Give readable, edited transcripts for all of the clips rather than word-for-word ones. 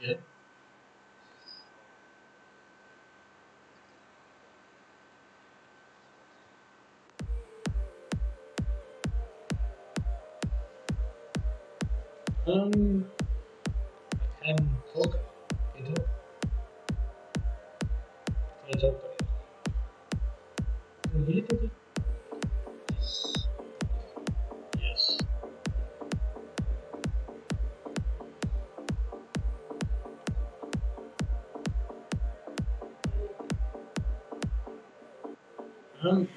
Yeah. I can talk. Can you talk? Can you talk? Can you hear me? Yes. Um.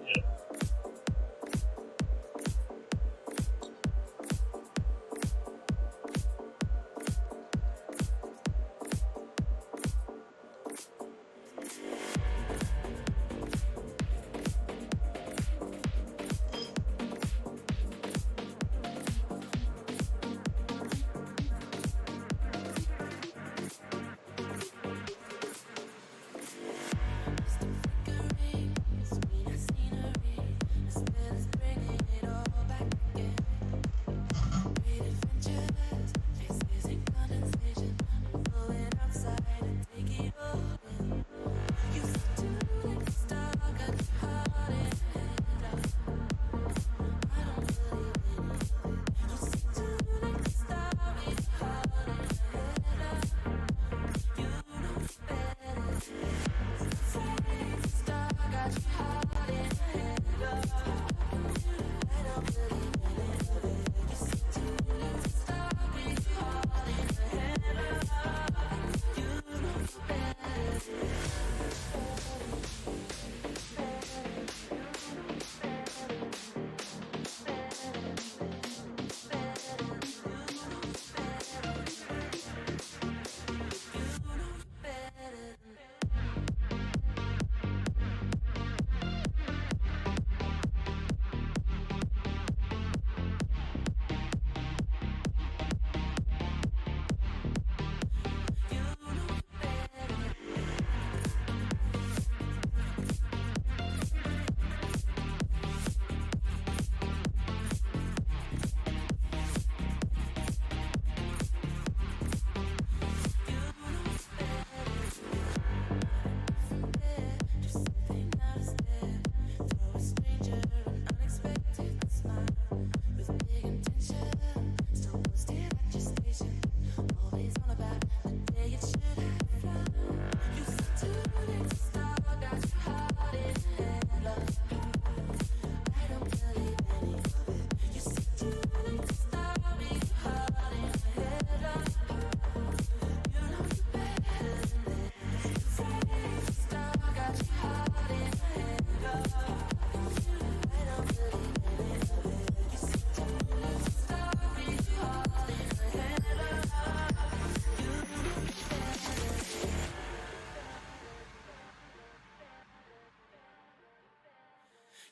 Yeah.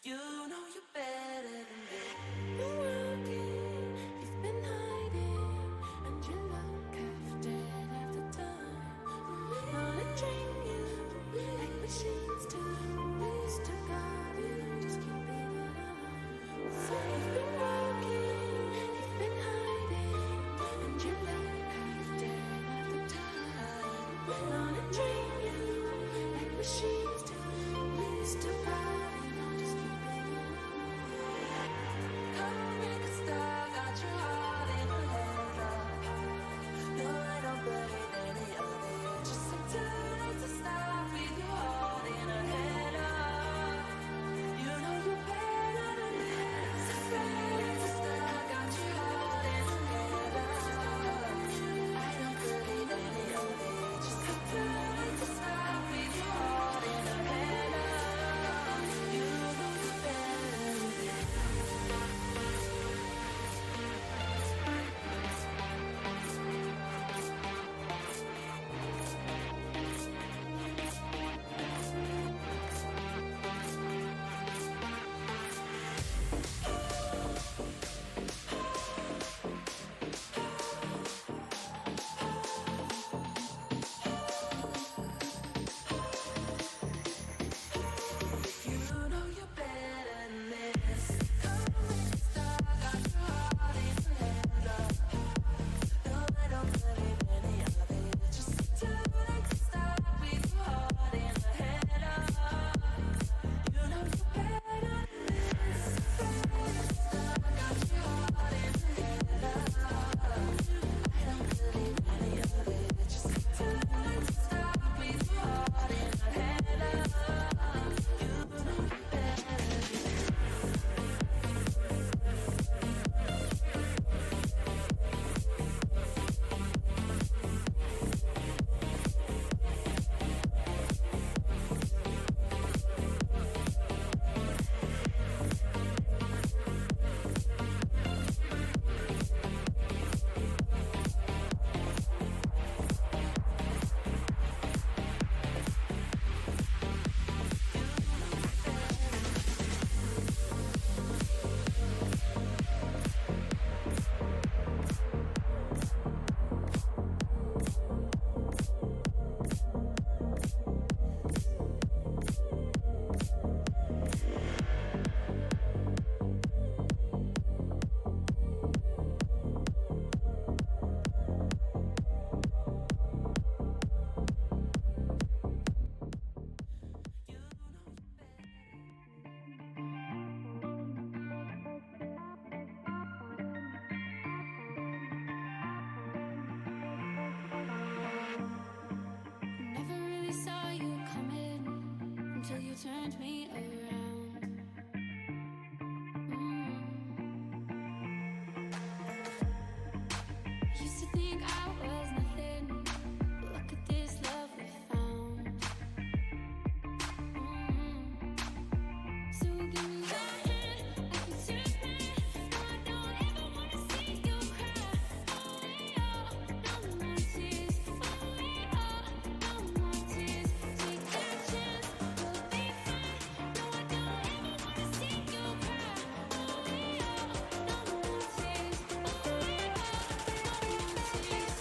You know you better than that. You're working, you've been hiding, and you look half dead half the time. Wanna train you like machines do. Please to God, you just keep it alive. So you've been working, you've been hiding, and you look half dead half the time. Wanna train you like machines do. Please to God. turned me around. Used to think I was nothing, but look at this love we found. So give me your hand, I can take it. No, I don't ever wanna see you cry. Only no more tears. Only no more tears. Take that chance, we'll be fine. No, I don't ever wanna see you cry. Only no more tears. Only no more tears.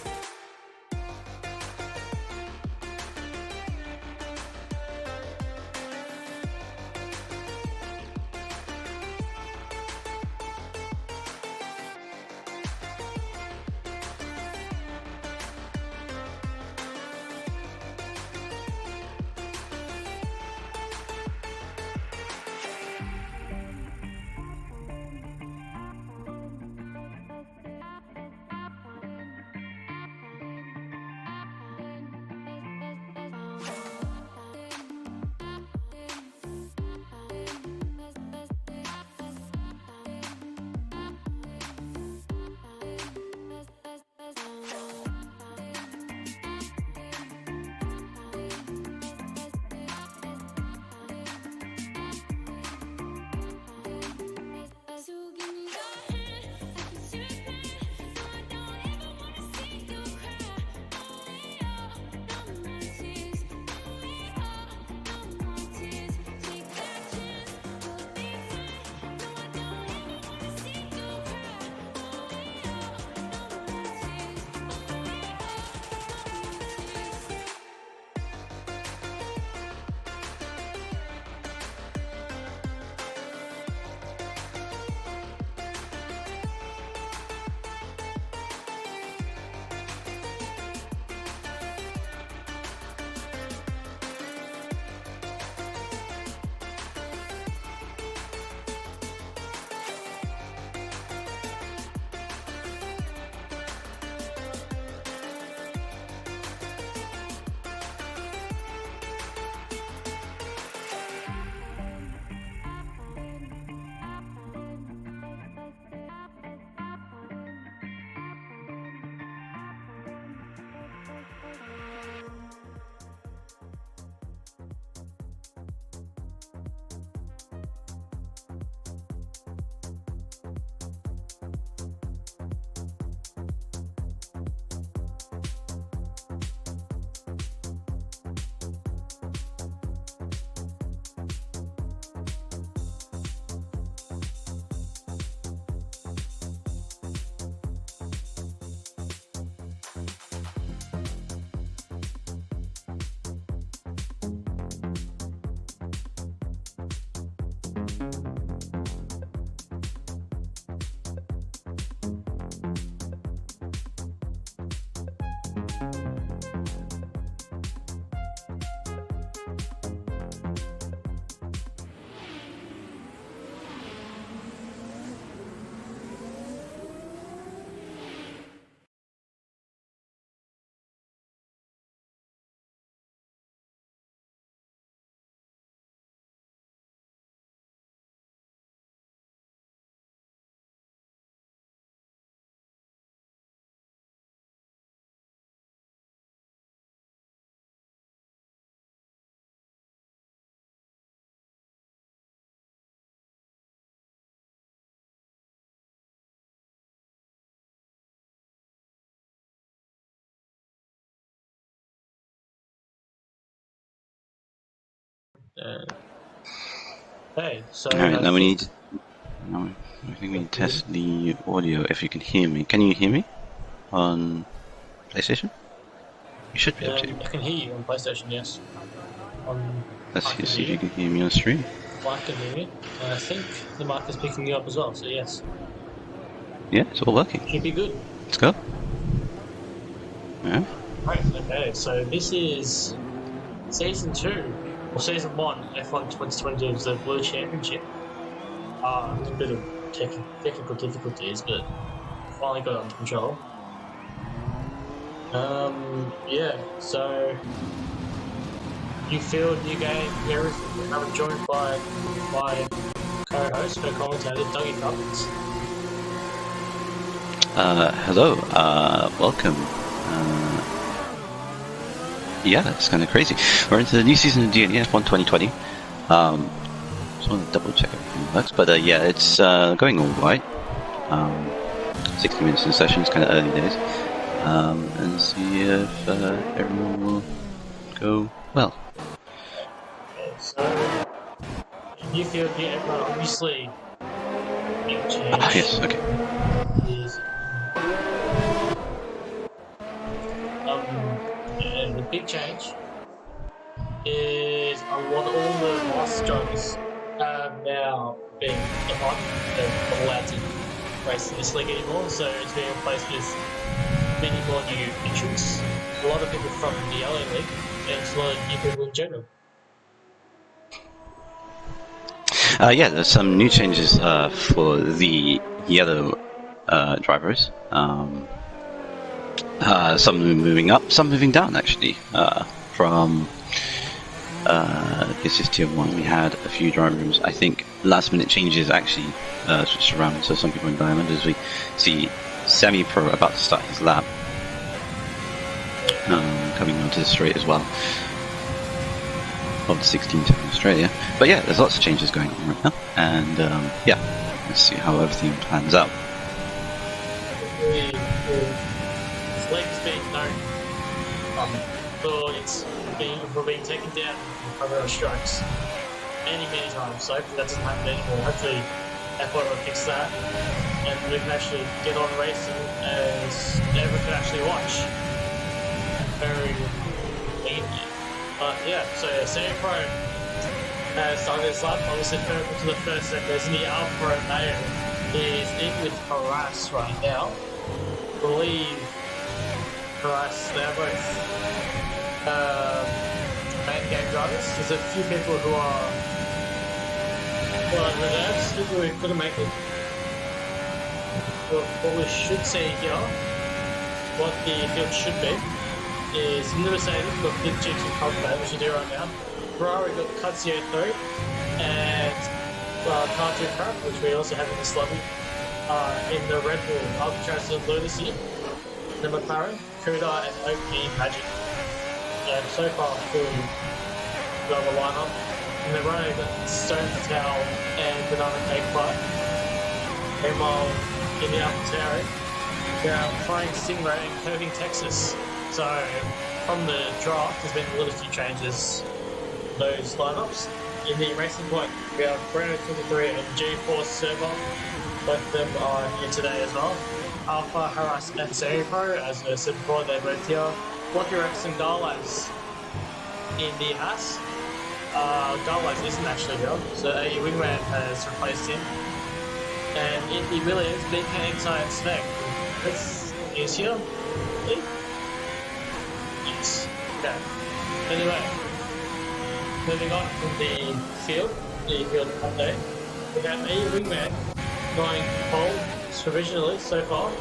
So give me your hand, I can take it. No, I don't ever wanna see you cry. Only no more tears. Only no more tears. Take that chance, we'll be fine. No, I don't ever wanna see you cry. Only no more tears. Only no more tears. Hey, so Alright, I now we think need. No, I think we need to test the audio if you can hear me. Can you hear me on PlayStation? You should be able to. I can hear you on PlayStation, yes. Let's I can see if hear you can hear me on stream. I can hear you. And I think the mic is picking you up as well, so yes. Yeah, it's all working. Should be good. Let's go. Yeah. Right, okay, so this is Season 2, or Season 1, F1 2020 of the World Championship. A little bit of technical difficulties, but finally got it under control. Yeah, so new field, new game, everything. I'm joined by my co-host, co-commentator, Dougie Cummins. Hello, welcome. Yeah, it's kind of crazy. We're into the new season of DNEsports 2020. Just want to double check everything works, but yeah, it's going all right. 60 minutes in session, it's kind of early days. And see if everyone will go well. Okay, so new field, new everyone, obviously big change. Yes, okay. Is and the big change is a lot of all the master drivers have now been not allowed to race in this league anymore, so it's being replaced with many more new entrants. A lot of people from the LA League and a lot of new people in general. Yeah, there's some new changes for the yellow drivers. Some moving up, some moving down actually. From this is tier 1, we had a few driver rooms. I think last minute changes actually switched around, so some people in Diamond, as we see Semi-Pro about to start his lap. Coming onto the straight as well. Of the 16 in Australia. But yeah, there's lots of changes going on right now. And yeah, let's see how everything plans out. This league is being known for being taken down from cover strikes many times. So hopefully that doesn't happen anymore. Hopefully F1 will fix that and we can actually get on racing and everyone can actually watch very cleanly. But yeah, so Semi-Pro has started his lap. Obviously, purple to the first set. There's the Alpha Romeo is in with Harass right now. I believe Harass, they're both main game drivers. There's a few people who are reserves, people who couldn't make it. What we should say here, what the field should be, is in the Mercedes, we've got Big Jigs and Coldplay, which we do right now. Ferrari got Cutzio 3 and Cartoon Crap, which we also have in this lobby. In the Red Bull, Alcatraz and Lunacy, the McLaren, Kuda and OP Magic. And so far, full global lineup. In the Renault, we've got Stone Patel and Banana Cake Pie. Meanwhile, in the AlphaTauri, we are Flying Stingray and Curving Texas. So, from the draft, there's been a little few changes in those lineups. In the Racing Point, we have Breno 23 and G-Force Server. Both of them are here today as well. Alpha, Harass, and Semi-Pro, as I said before, they're both here. Lucky Rex and Garlaz in the Haas. Garlaz isn't actually here, so a Wingman has replaced him. And in the Williams, BK, Anxi, and Spec. This is here, I think. Yes. Okay. Anyway, moving on from the field update, we have a Wingman going pole provisionally so far. I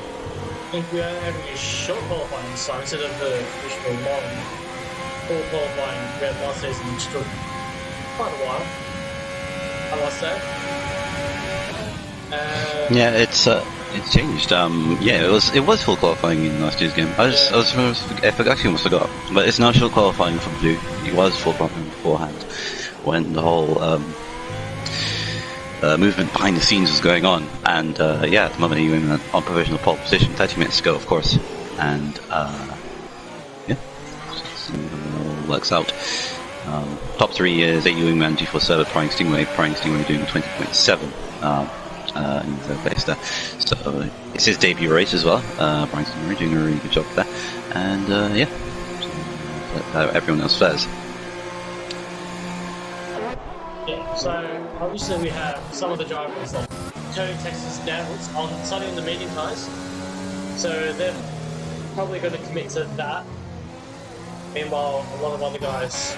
think we are having a short qualifying this time instead of the traditional long full qualifying we had last season, which took quite a while, I must say. Yeah, it's changed. Yeah, it was full qualifying in last year's game. I actually almost forgot, but it's now short qualifying for Blue. It was full qualifying beforehand when the whole movement behind the scenes was going on. And yeah, at the moment you're on provisional pole position, 30 minutes to go, of course. And yeah, it works out. Top 3 is AU Wingman, G4 Server, Prying Stingray doing 20.7. In third place there. So it's his debut race as well. Brian Stingray doing a really good job there. And yeah, so everyone else fares. Yeah, so obviously we have some of the drivers like turning Texas downwards on starting in the medium tyres. So they're probably going to commit to that. Meanwhile, a lot of other guys,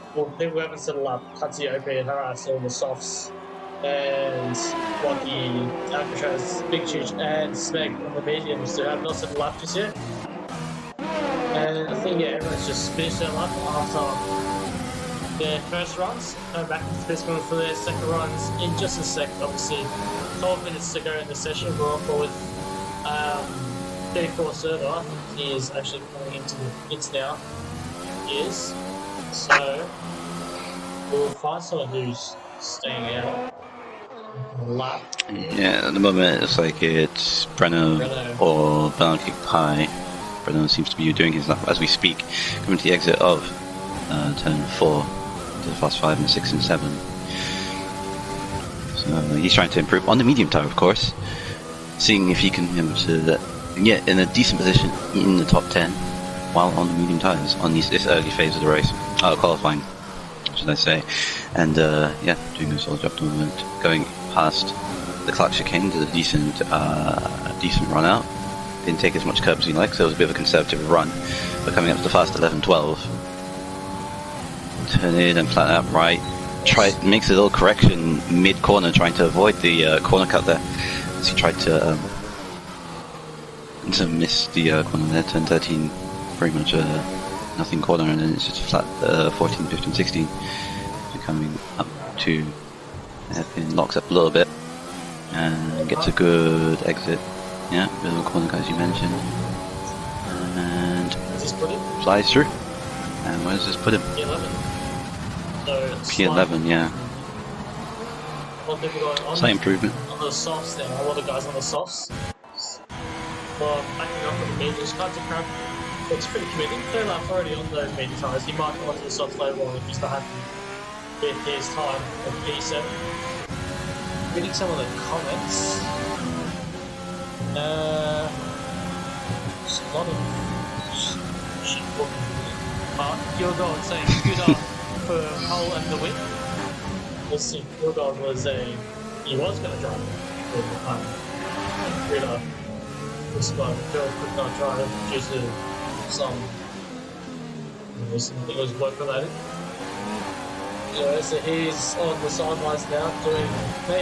people who haven't settled up, Cutsy, OP, and Harass, all the softs, and Lucky, Alcatraz, Big Chooch, and Smeg on the mediums who have not settled up just yet. And And I think, yeah, everyone's just finished their lap after their first runs. Going back into this one for their second runs in just a sec. Obviously, 12 minutes to go in the session. We're off with 34 server. He is actually coming into the pits now. He is. So, we'll find someone who's staying out on the lap. Yeah, at the moment it's like it's Breno or Bernard Pie. Breno seems to be doing his lap as we speak, coming to the exit of turn 4 to the fast 5 and 6 and 7. So he's trying to improve on the medium tire, of course, seeing if he can get in a decent position in the top 10 while on the medium tires on this early phase of the race, qualifying, should I say. And yeah, doing a solid job at the moment, going past the Clark chicane to a decent run out. Didn't take as much curb as he liked, so it was a bit of a conservative run. But coming up to the fast 11-12, turn in and flat out right. Makes a little correction mid corner, trying to avoid the corner cut there. As he tried to miss the corner there. Turn 13, very much a nothing corner, and then it's just flat 14, 15, 16. So coming up to hairpin, locks up a little bit and gets a good exit. Yeah, bit of a corner cut as you mentioned, and flies through. And where does this put him? P11, yeah. A lot of people going on Slight improvement. on the softs now. A lot of guys on the softs. Well, backing up on the mediums, hard to crack. It's pretty committed. Third lap already on those medium tires. He might go onto the softs later on if he's not happy with his time of P7. Reading some of the comments. Just a lot of shit talking. Your dog saying scooter for pole and the whip. Let's see, your dog was he was going to drive for the scooter. This guy could not drive due to some, it was work related. Yeah, so he's on the sidelines now doing,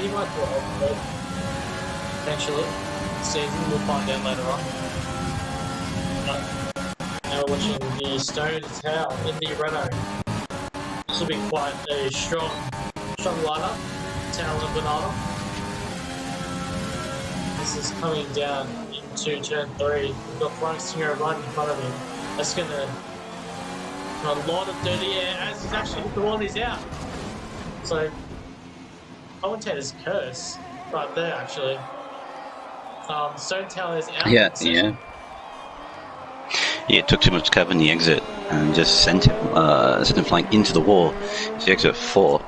he might drive, but eventually, season, we'll find out later on. Now we're watching the Stone Tower in the Renault. This will be quite a strong lineup. Tower and Banana. This is coming down into turn 3. We've got Frank Singer right in front of him. That's going to a lot of dirty air as he's actually hit the wall and he's out. So, commentator's curse right there actually. Stone Tower is out. Yeah, it took too much cover in the exit and just sent him flying into the wall. It's the exit 4,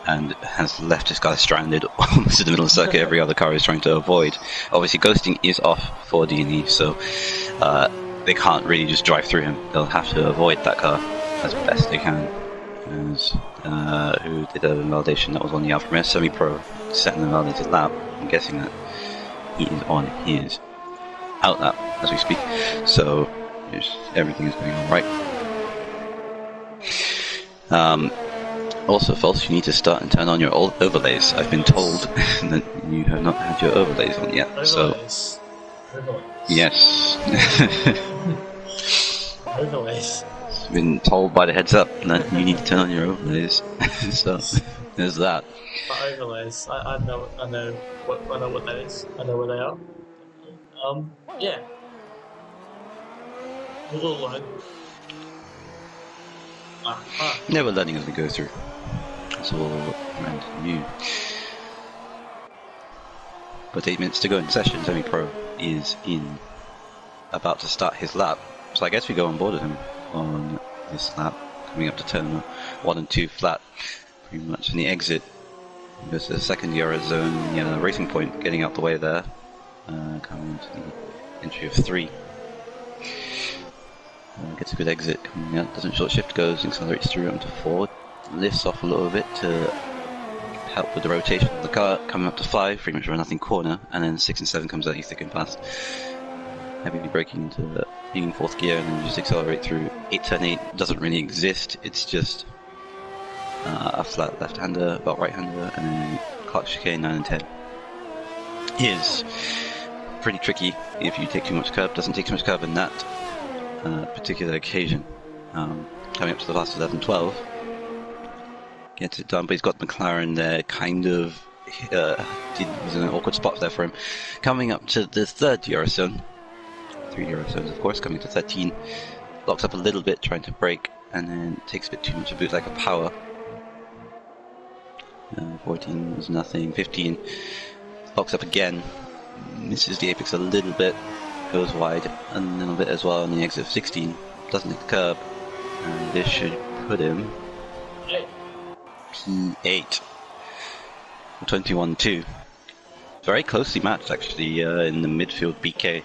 and has left this guy stranded almost in the middle of the circuit. Every other car is trying to avoid. Obviously, ghosting is off for DNE, so they can't really just drive through him. They'll have to avoid that car as best they can. As who did a validation that was on the Alfa Romeo Semi-Pro, setting the validated lap. I'm guessing that he is on his out lap as we speak, so everything is going all right. Also, False, you need to start and turn on your old overlays. I've been told that you have not had your overlays on yet. Overlays. Yes. Overlays. Been told by the heads up that you need to turn on your overlays. So there's that. Overlays. I know what that is. I know where they are. Yeah. We'll learn. Never learning as we go through. It's all brand new. But 8 minutes to go in session. Semi-Pro is about to start his lap. So I guess we go on board with him on this lap, coming up to turn 1 and 2 flat, pretty much in the exit. There's a second Euro zone, racing point, getting out the way there, coming into the entry of 3. Gets a good exit coming out, doesn't short shift, goes, accelerates through onto 4, lifts off a little bit to help with the rotation of the car, coming up to 5, pretty much a nothing corner, and then 6 and 7 comes out, he's thick and fast. Heavily braking into being in 4th gear and then just accelerate through 8 turn 8 doesn't really exist, it's just a flat left-hander, about right-hander, and then Clark chicane 9 and 10 is pretty tricky if you take too much curb. Doesn't take too much curb in that particular occasion. Coming up to the last 11-12. Gets it done, but he's got McLaren there, kind of. Was in an awkward spot there for him. Coming up to the third Eurozone. 3 Eurozones, of course, coming to 13. Locks up a little bit, trying to brake, and then takes a bit too much of bootlegger power. 14 was nothing. 15 locks up again. Misses the apex a little bit. Goes wide a little bit as well on the exit of 16. Doesn't hit the curb. And this should put him P8. 21-2. Very closely matched actually in the midfield BK.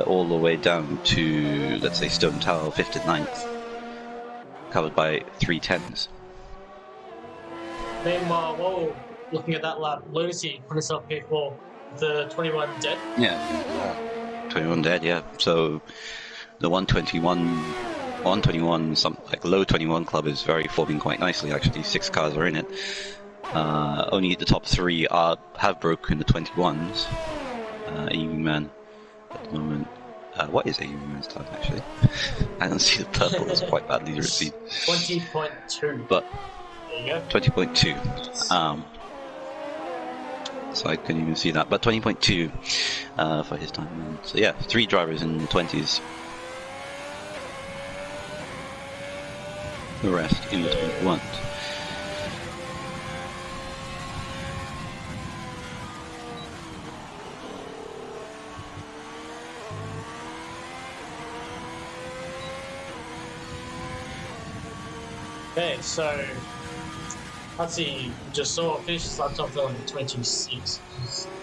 All the way down to, let's say, Stone Tower, 5th and 9th. Covered by 310s. Meanwhile, while looking at that lap, Lucy put herself P4, the 21 dead. Yeah, 21 dead, yeah. So the 121, some like low 21 club is forming quite nicely actually. 6 cars are in it. Only the top 3 have broken the 21s. EU Man at the moment. What is EU Man's time actually? I don't see the purple. It's quite badly received. 20.2. But there you go. 20.2. So I couldn't even see that. But 20.2 for his time. So yeah, 3 drivers in the 20s. The rest in the 21s. Okay, so let's see, just saw finish starts off on 26.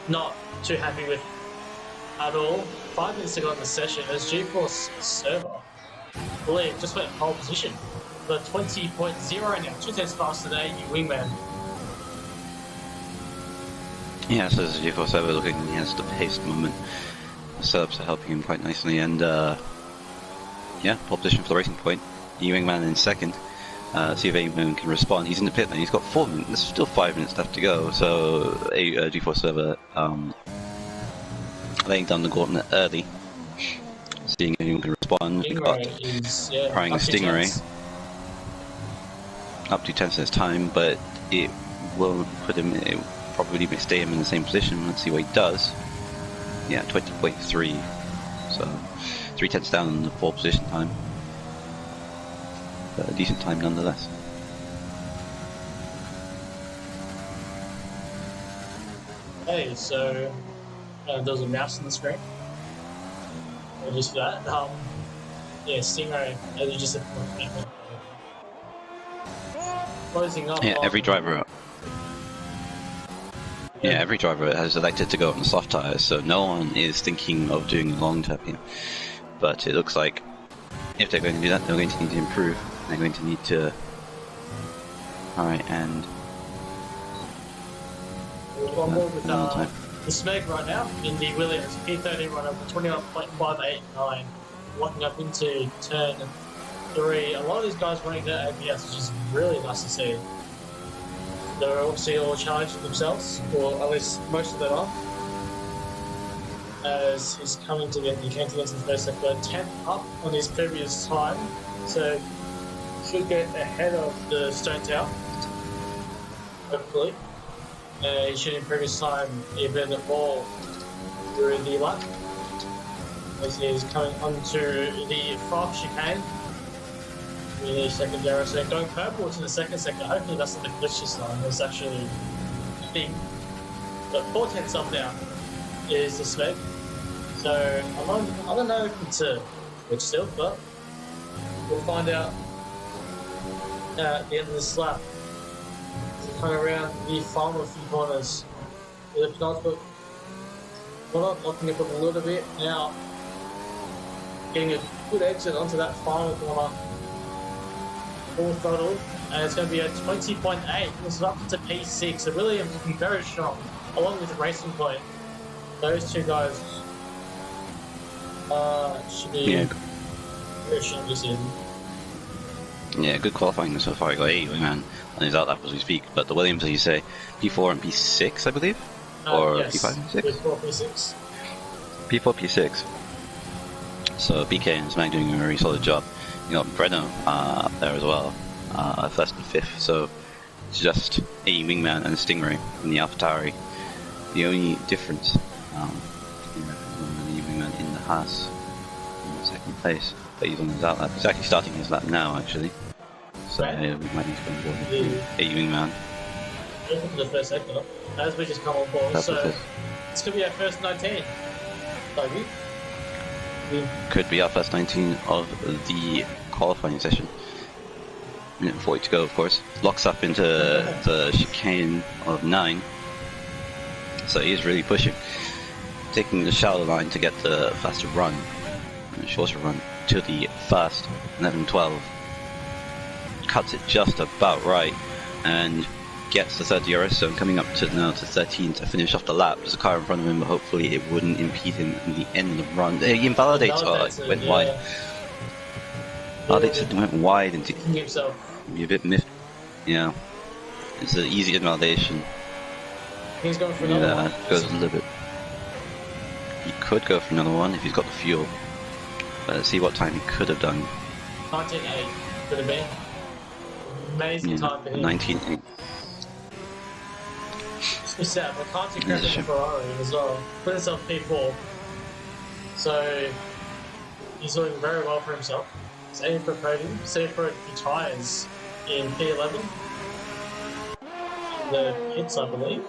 Not too happy with at all. 5 minutes to go in the session as GeForce server, I believe, just went pole position. The 20.0 now, 2 tenths faster than you wingman. Yeah, so this is GeForce server looking, he has the pace at the moment. The setups are helping him quite nicely, and yeah, pole position for the racing point. Wingman in second. See if anyone can respond. He's in the pit lane. He's got 4 minutes. There's still 5 minutes left to go. So G4 server laying down the gauntlet early, seeing if anyone can respond. We've got trying a Stingray up to 10 seconds time, but it will put him. It will probably stay him in the same position. Let's see what he does. Yeah, 20.3. So 3 tenths down in the pole position time. But a decent time nonetheless. Hey, so there was a mouse on the screen. Or just that. Yeah, Stingray, as you just said. Closing up. Yeah, every driver. Yeah, every driver has elected to go on the soft tires, so no one is thinking of doing a long tap here. But it looks like if they're going to do that, they're going to need to improve. They're going to need to. Alright, and. One more with the Smeg right now in the Williams P30 run up to 21.589, locking up into turn 3. A lot of these guys running their ABS, which is really nice to see. They're obviously all challenging themselves, or at least most of them are. As he's coming to the end, he came to the end of the first sector, 10th up on his previous time, so should get ahead of the Stone Tower, hopefully. He should improve his time even more during the lap. As he's coming onto the 5 chicane. The second arrow, so going purple to the second sector. Hopefully that's not the glitch this time. It's actually big. But 4 tenths up now is the Smeg. So I don't know if it's a glitch still, but we'll find out at the end of this lap. Coming around the final few corners. The penultimate corner, locking up a little bit now. Getting a good exit onto that final corner. Full throttle, and it's going to be a 20.8. This is up to P6. So Williams looking very strong, along with the Racing Point. Those two guys should be very strong this season. Yeah, good qualifying so far. He got 8 man on his out lap as we speak. But the Williams, as you say, P4 and P6, I believe, or yes. P5 and P6. P4, P6. P4, P6. So BK and Smag doing a very solid job. You got Breno up there as well, first and fifth. So it's just a Wingman and a Stingray in the AlphaTauri. The only difference, the Wingman in the Haas in second place, but he's on his outlap. He's actually starting his lap now, actually. So Right. we might need to go on board a Wingman. Welcome to the first sector, as we just come on board. That's So what it is. it's gonna be our first 19. Buggy. Could be our first 19 of the qualifying session. Minute 40 to go, of course. Locks up into the chicane of 9. So he is really pushing. Taking the shallow line to get the faster run, and a shorter run to the fast 11-12. Cuts it just about right and gets the third DRS zone, coming up to now to 13 to finish off the lap. There's a car in front of him, but hopefully it wouldn't impede him in the end of the run. He invalidates, it went wide. Invalidates it, went wide into himself. be a bit miffed. Yeah, it's an easy invalidation. He's going for another one. Goes a little bit. He could go for another one if he's got the fuel. But let's see what time he could have done. 19.8 could have been. Amazing time for him. 19.8. It's sad, but can't take credit for Ferrari as well. Put himself P4. So he's doing very well for himself. He's aiming for a podium. See if he tires in P11. The hits, I believe.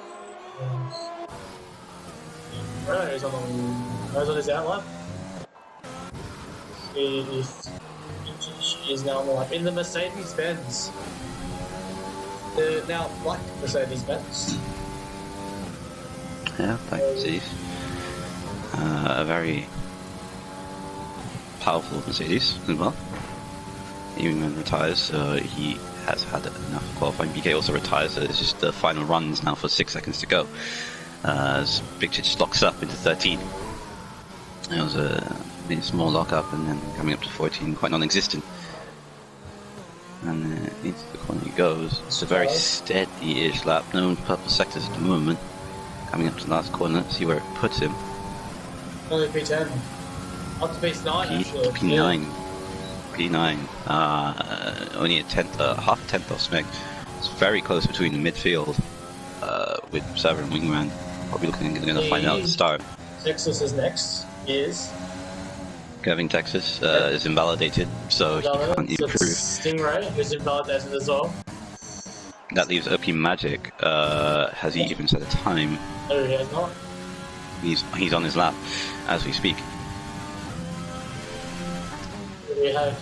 Renault's on his outline. She is now on the lap in the Mercedes Benz. The now black Mercedes Benz. Yeah, black Mercedes. A very powerful Mercedes as well. Even when retires, he has had enough qualifying. BK also retires, so it's just the final runs now for 6 seconds to go. As Big Chich locks up into 13. It was a small lock up, and then coming up to 14, quite non-existent. And into the corner he goes. It's a very steady-ish lap, no purple sectors at the moment. Coming up to the last corner, let's see where it puts him. Only P10. Up to P9 actually. P9. P9. Only a tenth, half a tenth off Smeg. It's very close between the midfield with Server and Wingman. Probably going to find out at the start. Texas is next. Is Gavin Texas is invalidated, so he can't improve. Stingray, who's invalidated as well. That leaves OP Magic. Has he even set a time? No, he has not. He's on his lap as we speak. We have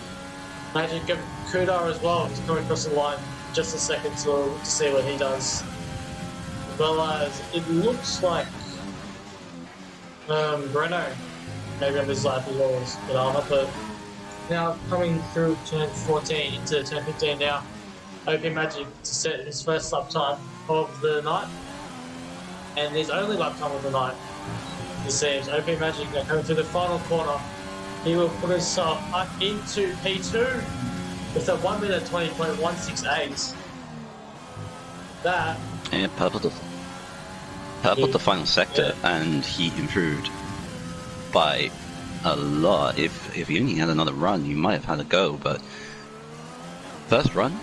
Magic Kudar as well. He's coming across the line just a second to see what he does. As well as it looks like Breno maybe on his lap as well, but I'll have to now coming through turn 14 into turn 15 now. OP Magic to set his first lap time of the night and his only lap time of the night. It seems OP Magic now coming through the final corner. He will put himself up into P2 with a 1 minute 20.168. That Yeah, purpled the final sector, and he improved by a lot. If he only had another run, you might have had a go, but first run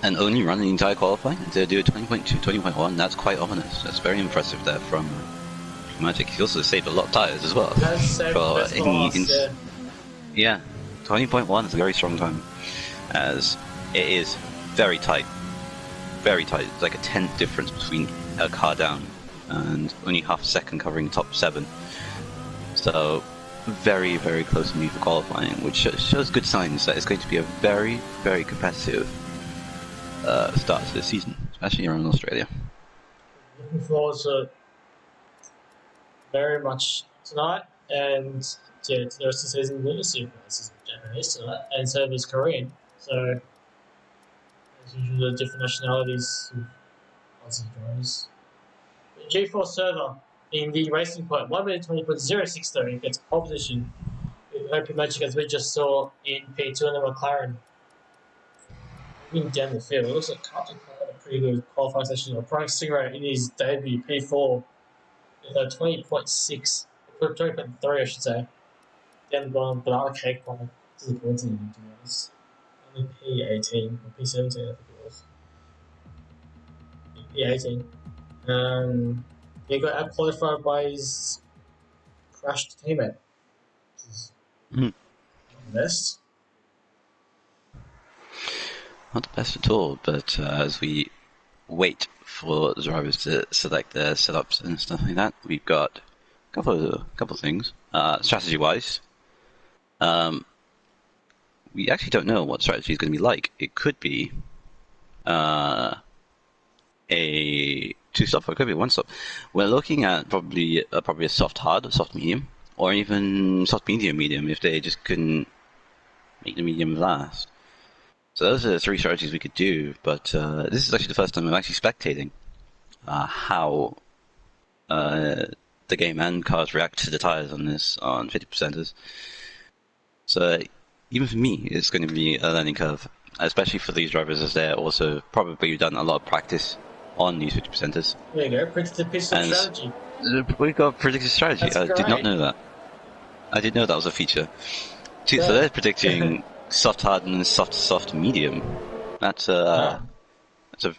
and only run in the entire qualifying to do a 20.2, 20.1, that's quite ominous. That's very impressive there from Magic. He also saved a lot of tires as well. has saved the Yeah, 20.1 is a very strong time, as it is very tight. Very tight. It's like a 10th difference between a car down and only half a second covering the top 7. So very, very close to me for qualifying, which shows good signs that it's going to be a very, very competitive start to the season, especially around Australia. Looking forward to it very much tonight and to the rest of the season. Lunacy is Japanese tonight and Server's Korean. So as usual, the different nationalities of Aussie drivers. G4 Server in the racing point, 1 minute 20.063 gets pole position with Open Magic as we just saw in P2 and the McLaren. Moving down the field, it looks like Carter had a pretty good qualifying session. Frank Stingray in his debut P4 with a 20.6, 20.3 I should say. down the bottom, banana cake one. Disappointing, to be honest. Only P18 or P17, I think it was. P18. He got out qualified by his crashed teammate. Which is Mhm. not the best. Not the best at all, but as we wait for the drivers to select their setups and stuff like that, we've got a couple of things. Strategy-wise, we actually don't know what strategy is going to be like. It could be a two-stop, or it could be one-stop. We're looking at probably a soft hard, a soft medium, or even soft medium if they just couldn't make the medium last. So those are the three strategies we could do, but this is actually the first time I'm actually spectating how the game and cars react to the tires on 50%ers. So even for me, it's going to be a learning curve, especially for these drivers, as they're also probably done a lot of practice on these 50%ers. There you go, predicted pistol strategy. We've got predicted strategy. That's I did not great. know that. I didn't know that was a feature. So they're predicting soft hard and soft medium. That's a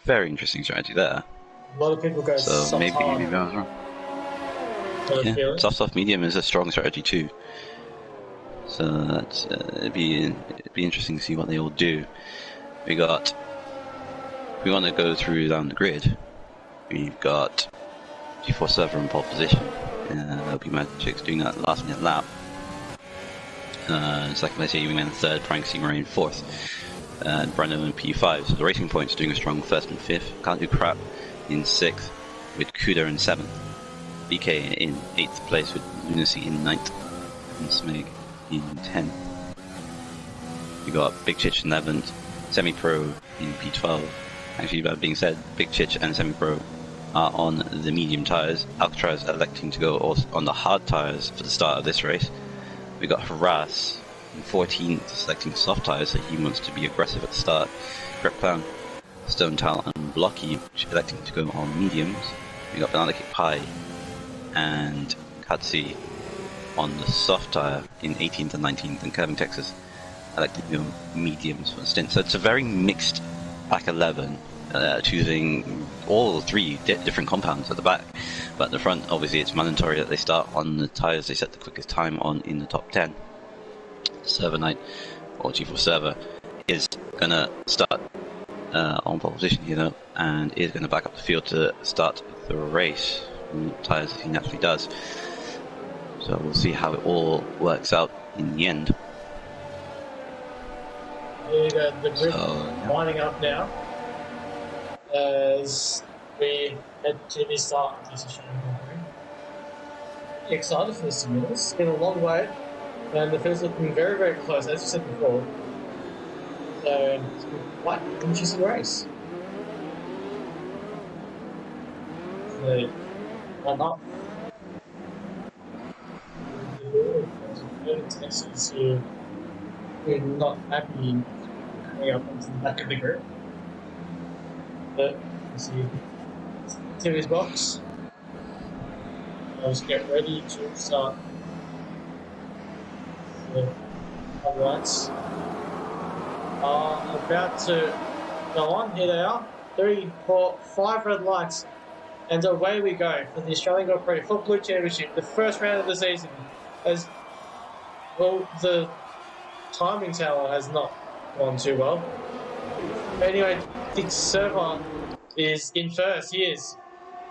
very interesting strategy there. A lot of people go So soft maybe hard. I was wrong. Got a Yeah, feeling. soft medium is a strong strategy too. So that's it'd be interesting to see what they all do. We want to go through down the grid. We've got G4 Server in pole position. OP Magic's doing that last minute lap. Second place, AT1 in third, Frank Seymour in fourth, and Brandon in P5. So the Racing Point's doing a strong first and fifth. Can't Do Crap in sixth, with Kuda in seventh. BK in 8th place with Lunacy in 9th, and Smeg in 10th. We got Big Chich in 11th, Semi-Pro in P12. Actually, that being said, Big Chich and Semi-Pro are on the medium tyres. Alcatraz electing to go on the hard tyres for the start of this race. We got Harass in 14th, selecting soft tyres, so he wants to be aggressive at the start. Grip Clown, Stone Tal, and Blocky electing to go on mediums. We got Banana Kick Pie and Katsi on the soft tyre in 18th and 19th, and Curving Texas electing to go mediums for the stint. So it's a very mixed back 11, choosing all three different compounds at the back. But at the front, obviously, it's mandatory that they start on the tyres they set the quickest time on in the top 10. Server Knight, or G4 Server, is going to start on pole position here, and is going to back up the field to start the race on tyres as he naturally does. So we'll see how it all works out in the end. There you go, the grid So, winding up now as we head to the start of this session. Excited for this, to be honest. It's been a long wait, and the field's looking very, very close, as you said before. So, it's been quite an interesting race. So, why not? Texas who are not happy coming up onto the back of the group. But you see Timmy's box. Let's get ready to start the lights. Are about to go on. Here they are. 3, 4, 5 red lights. And away we go for the Australian Grand Prix Foot Blue Championship, the first round of the season. As well, the timing tower has not gone too well. Anyway, Dick Server is in first. He is.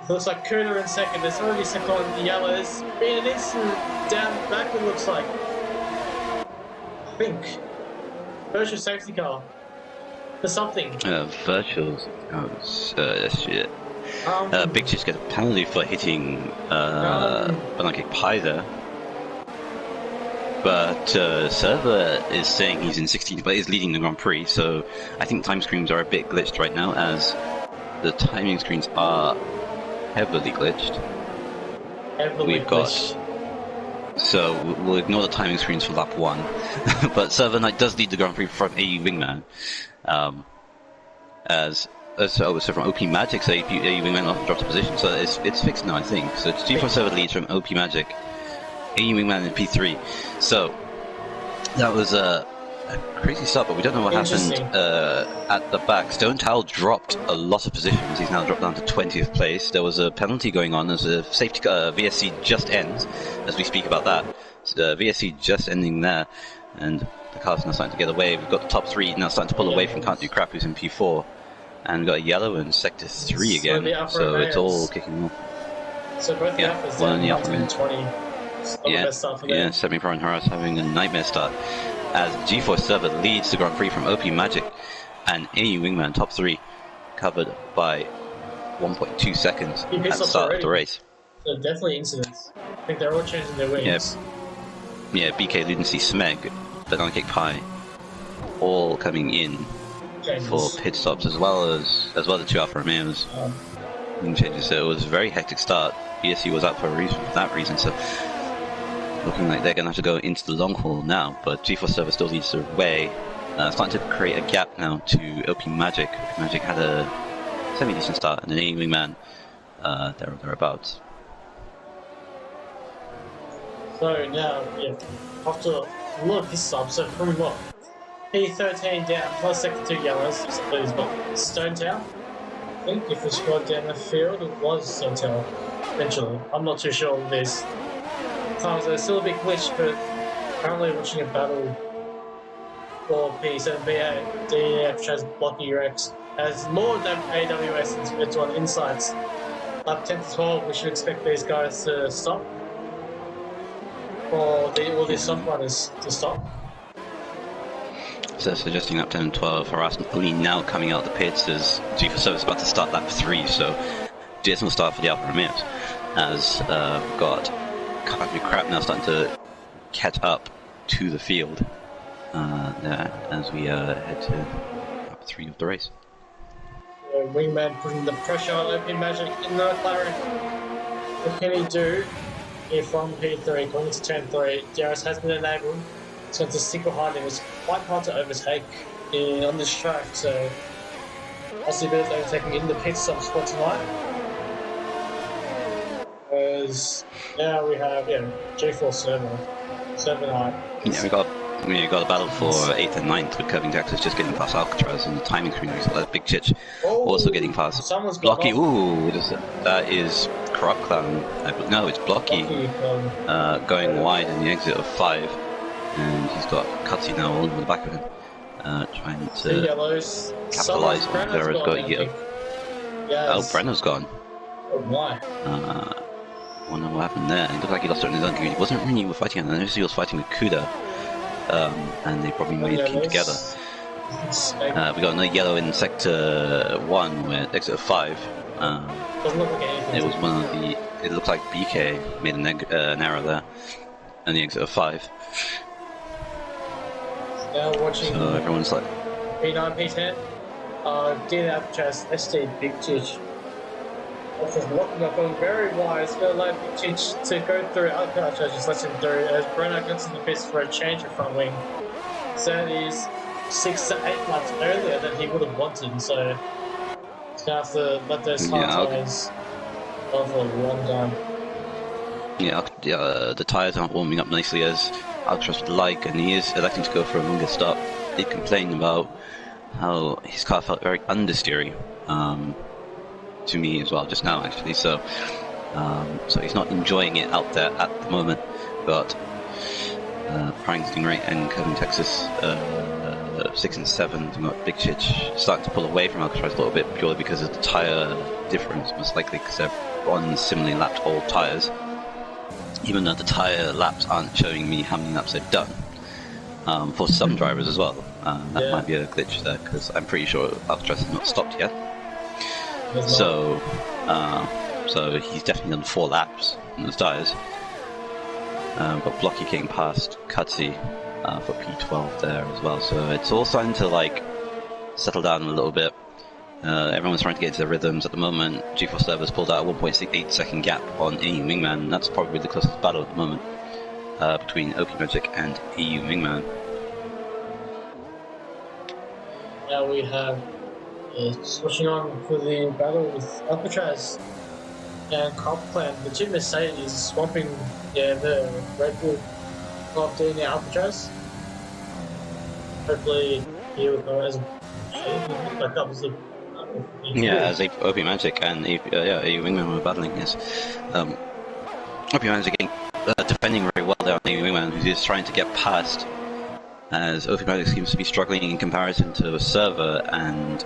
It looks like Cooter in second. There's already second on the yellow. There's been an incident down the back, it looks like. I think. Virtual safety car. For something. Virtuals. Shit. Big Chich gets a penalty for hitting Banana Kick Pie there. But Server is saying he's in 16th, but is leading the Grand Prix, so I think time screens are a bit glitched right now, as the timing screens are heavily glitched. So we'll ignore the timing screens for lap 1. But Server Knight does lead the Grand Prix from AE Wingman. So from OP Magic, so AE Wingman dropped a position, so it's fixed now, I think. So it's G4 Server leads from OP Magic. AE Wingman in P3. So, That was a crazy start, but we don't know what happened at the back. Stone Towel dropped a lot of positions. He's now dropped down to 20th place. There was a penalty going on as a safety VSC just ends, as we speak about that. So, VSC just ending there, and the car's now starting to get away. We've got the top 3 now starting to pull away from Can't Do Crap, who's in P4. And we've got a yellow in Sector 3 again, so it's all kicking off. So both the Alphas one in the upper 20. Yeah, Semi-Pro and Harass having a nightmare start as GeForce Server leads the Grand Prix from OP Magic and AU Wingman top 3 covered by 1.2 seconds at the start of the race. So definitely incidents. I think they're all changing their wings. Yeah, BK, Ludency, Smeg, Banana Cake Pie, all coming in for pit stops as well as the 2 Alfa Romeos. Changes. So it was a very hectic start. BSC was out for that reason. So looking like they're going to have to go into the long haul now, but GeForce Server still leads the way. Starting to create a gap now to OP Magic. Magic had a semi-decent start, and an AU Wingman thereabouts. So now, after a lot of pit stops, so from what? P13 down, plus sector 2 yellows, so there's what? Stone Town? I think if we scrolled down the field, it was Stone Town, eventually. I'm not too sure on this. Times are still a bit glitched, but currently watching a battle for P7BA, DNEF has Blocky Rex as more than AWS and AT1 insights. Up 10 to 12, we should expect these guys to stop. Or all these soft runners to stop. So suggesting up 10 and 12, Harassment only now coming out the pits as GeForce Server is about to start lap 3, so dismal start for the Alfa Romeos as we've got Can't Do Crap now starting to catch up to the field there as we head to lap 3 of the race. Wingman putting the pressure on OP Magic in the McLaren. What can he do if from P3 going to turn 3? DRS has been enabled. It's going to stick behind him. It's quite hard to overtake on this track, so I see a bit of overtaking in the pit stop spot tonight. As now we have G4 Server 9. Yeah, we got a battle for 8th and 9th with Curving Texas just getting past Alcatraz and the timing screen. We saw that Big Chich also getting past Blocky. Ooh, that is Corrupt Clown. No, it's Blocky going wide in the exit of 5. And he's got Cutsy now all over the back of him, trying to capitalise on whoever's got yellow. Oh, Brenner's gone. Oh my. I wonder what happened there. It looked like he lost it on his own. He wasn't really fighting, and I noticed he was fighting with Kuda, and they probably made it keep together. We got another yellow in sector 1, where exit of 5. Doesn't look like anything. It was one of the. It looked like BK made an error there, and the exit of 5. Now watching so everyone's like P9, P10, DNEsports, SD, Big Chich. Offers locking up on very wide. It's going to allow Big Chich to go through. Alcatraz just lets him through as Brenner gets in the pits for a change of front wing. So that is 6 to 8 laps earlier than he would have wanted. So he's going to have to let those hard tyres go for a long time. Yeah, the tyres aren't warming up nicely as Alcatraz would like, and he is electing to go for a longer stop. He complained about how his car felt very understeery to me as well just now, actually. So he's not enjoying it out there at the moment. But Prying Stingray and Curving Texas 6 and 7, we've got Big Chich starting to pull away from Alcatraz a little bit purely because of the tyre difference, most likely because they're on similarly lapped old tyres. Even though the tyre laps aren't showing me how many laps they've done. For some drivers as well. That might be a glitch there, because I'm pretty sure Alcatraz has not stopped yet. So he's definitely done 4 laps on those tyres. But Blocky came past Cutsy for P12 there as well. So it's all starting to settle down a little bit. Everyone's trying to get into their rhythms at the moment. GeForce Server's pulled out a 1.8 second gap on AU Wingman. That's probably the closest battle at the moment between OP Magic and AU Wingman. Now we have switching on for the battle with Alcatraz and Copland. The two Mercedes swamping the Red Bull of DNE Alcatraz. hopefully he will go as a like that was the Yeah, as OP Magic and yeah, AU Wingman were battling, yes. OP Magic defending very well there on AU Wingman, who's just trying to get past, as OP Magic seems to be struggling in comparison to a server, and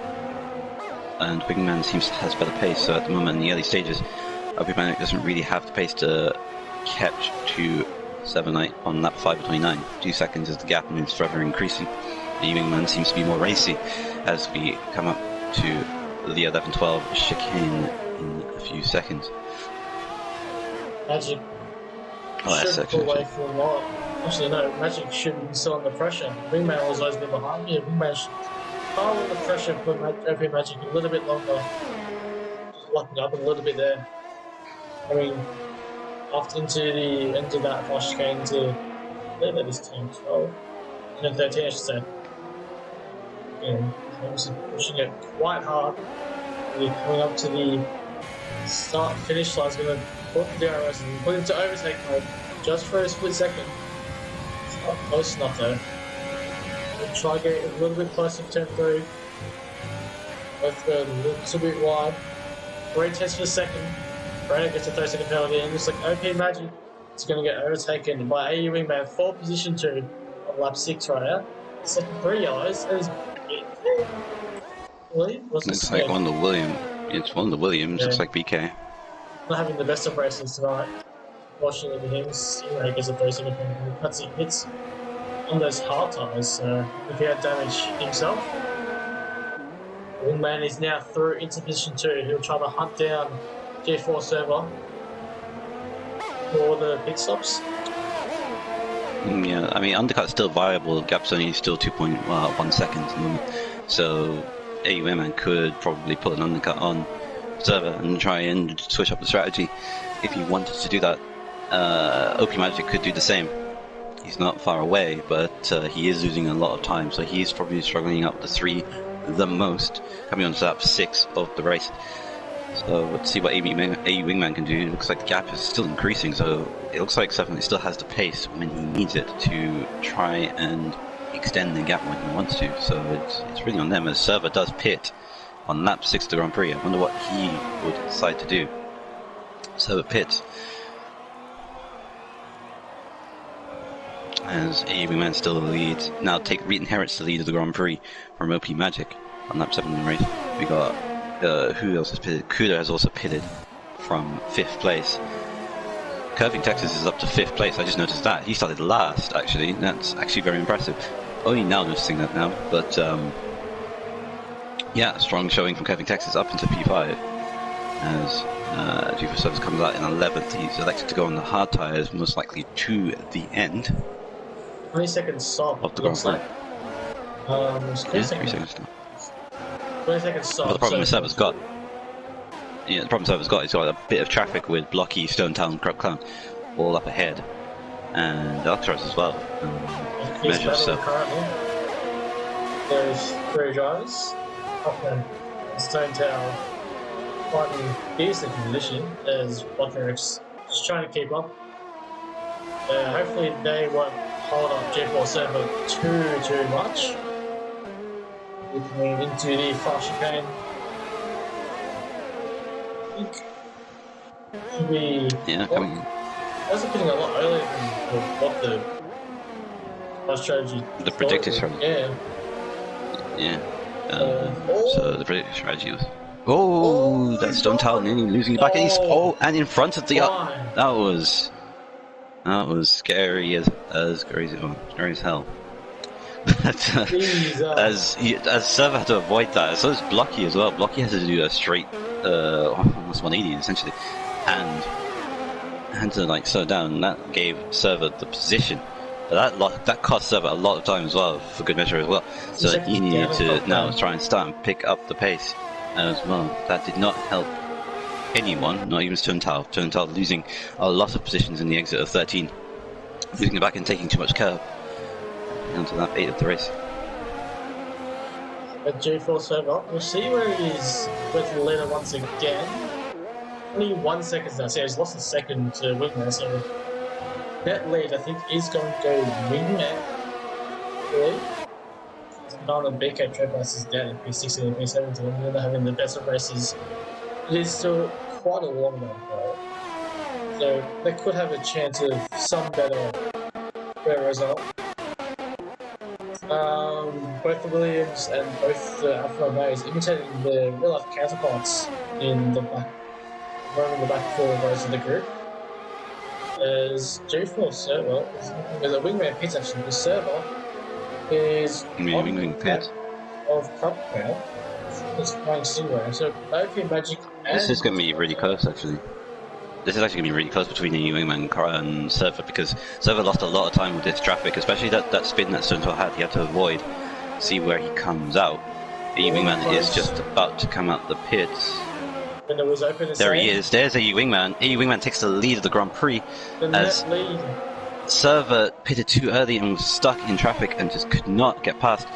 Wingman has better pace. So at the moment in the early stages, OP Magic doesn't really have the pace to catch to 7-8 on lap 5:29. 2 seconds as the gap moves further increasing. The Wingman seems to be more racy as we come up to the 11-12 chicane in a few seconds. Magic should pull away for a while. Actually, no, Magic should be still under pressure. Wingman has always been behind me. Wingman should pile on the pressure for OP Magic a little bit longer. Just locking up a little bit there. I mean, after into the end of that flash chicane to, I believe that is 10-12. 10-13, I should say. And obviously pushing it quite hard. We're coming up to the start-finish line. It's going to put the DRS and put into overtake mode just for a split second. It's not close enough though. We'll try to get a little bit closer to turn 3. Both go a little bit wide. Great test for the second. Brandon gets a 30-second penalty, and looks like OP Magic is going to get overtaken by AU Wingman for position 2 on lap 6 right now. Second 3 yellows. Looks like one of the Williams. It's one of the Williams. Yeah. Looks like BK. Not having the best of races tonight. Fortunately for him, he gets a 30-second penalty. Cuts he hits on those hard tires, so if he had damage himself. Wingman is now through into position 2. He'll try to hunt down G4 server for the pit stops. Yeah, I mean, undercut's still viable. The gap's only still 2.1 seconds at the moment. So AU Wingman could probably put an undercut on server and try and switch up the strategy if he wanted to do that. OP Magic could do the same. He's not far away, but he is losing a lot of time, so he is probably struggling up the 3 the most, coming on to lap 6 of the race. So let's see what AU Wingman can do. It looks like the gap is still increasing, so it looks like Seven still has the pace when he needs it to try and extend the gap when he wants to. So it's really on them, as Server does pit on lap 6 of the Grand Prix. I wonder what he would decide to do. Server pits as AU Wingman still leads. Now inherits the lead of the Grand Prix from OP Magic on lap 7 in the race. We got who else has pitted? Kuda has also pitted from 5th place. Curving Texas is up to 5th place. I just noticed that. He started last, actually. That's actually very impressive. Only now noticing that now. But, yeah, strong showing from Curving Texas up into P5. As G4 Service comes out in 11th. He's elected to go on the hard tyres, most likely to the end. 20 seconds stop. Of the Grand Prix. Yeah, 3 seconds stop. 20 seconds stop. Well, the problem Server's got, the problem Server's got is got a bit of traffic with Blocky, Stone Town, Crop Clown all up ahead, and Alcatraz as well. Measures, so. There's 3 drivers. Hoffman and Stone Town fighting fierce in position as Blockner's just trying to keep up. Hopefully they won't hold up G4 Server too much. We're coming into the fast chicane. I think should be. Yeah, coming. That's pitting a lot earlier than what the strategy. The predicted strategy. Yeah. Yeah. So the predicted strategy was. Oh, that's Stone Town nearly losing it back. And in front of the. That was scary as crazy. Oh, scary as hell. But, as Server had to avoid that, so is Blocky as well. Blocky has to do a straight, almost 180 essentially, and had to like slow down. And that gave Server the position, but that cost Server a lot of time as well, for good measure as well. So he needed to now try and start and pick up the pace as well. That did not help anyone, not even Stone Town. Stone Town losing a lot of positions in the exit of 13, losing it back and taking too much curb. Down to lap 8 of the race. At G4 Server, we'll see where he's with the leader once again. Only 1 second now, so he's lost a second to Wingman, so that lead I think is going to go Wingman. Really? none of BK track races down in P16 and P17, and then having the best of races, it is still quite a long way to go. So they could have a chance of some better result. Both the Williams and both the Alfa Romeos imitating their real life counterparts in the back, running the back four rows of the group. As G4 server, there's a wingman pit actually. The server is wingman pit of Cup Crown. It's playing Stingray. So OP Magic. This is going to be really close actually. This is actually going to be really close between the wingman and Server, because Server lost a lot of time with this traffic, especially that spin that Sunto had. He had to avoid, see where he comes out. The wingman is just about to come out the pits. When it was open, there he is. There's AE Wingman. AE Wingman takes the lead of the Grand Prix as Server pitted too early and was stuck in traffic and just could not get past.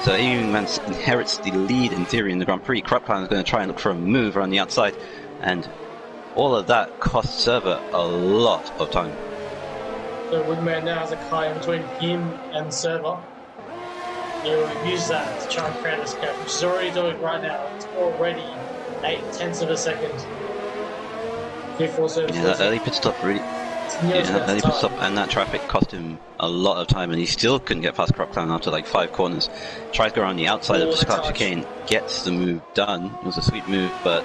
So AE Wingman inherits the lead in theory in the Grand Prix. Crutplan is going to try and look for a move around the outside, and all of that costs Server a lot of time. So Wingman now has a car in between him and Server. He'll use that to try and create this gap, which he's already doing right now. It's already 8/10 of a second. Before service. Yeah, that early pit stop really. Yeah, that early pit stop and that traffic cost him a lot of time, and he still couldn't get past Crutplan after like 5 corners. Tries to go around the outside of the Chicago chicane, gets the move done. It was a sweet move, but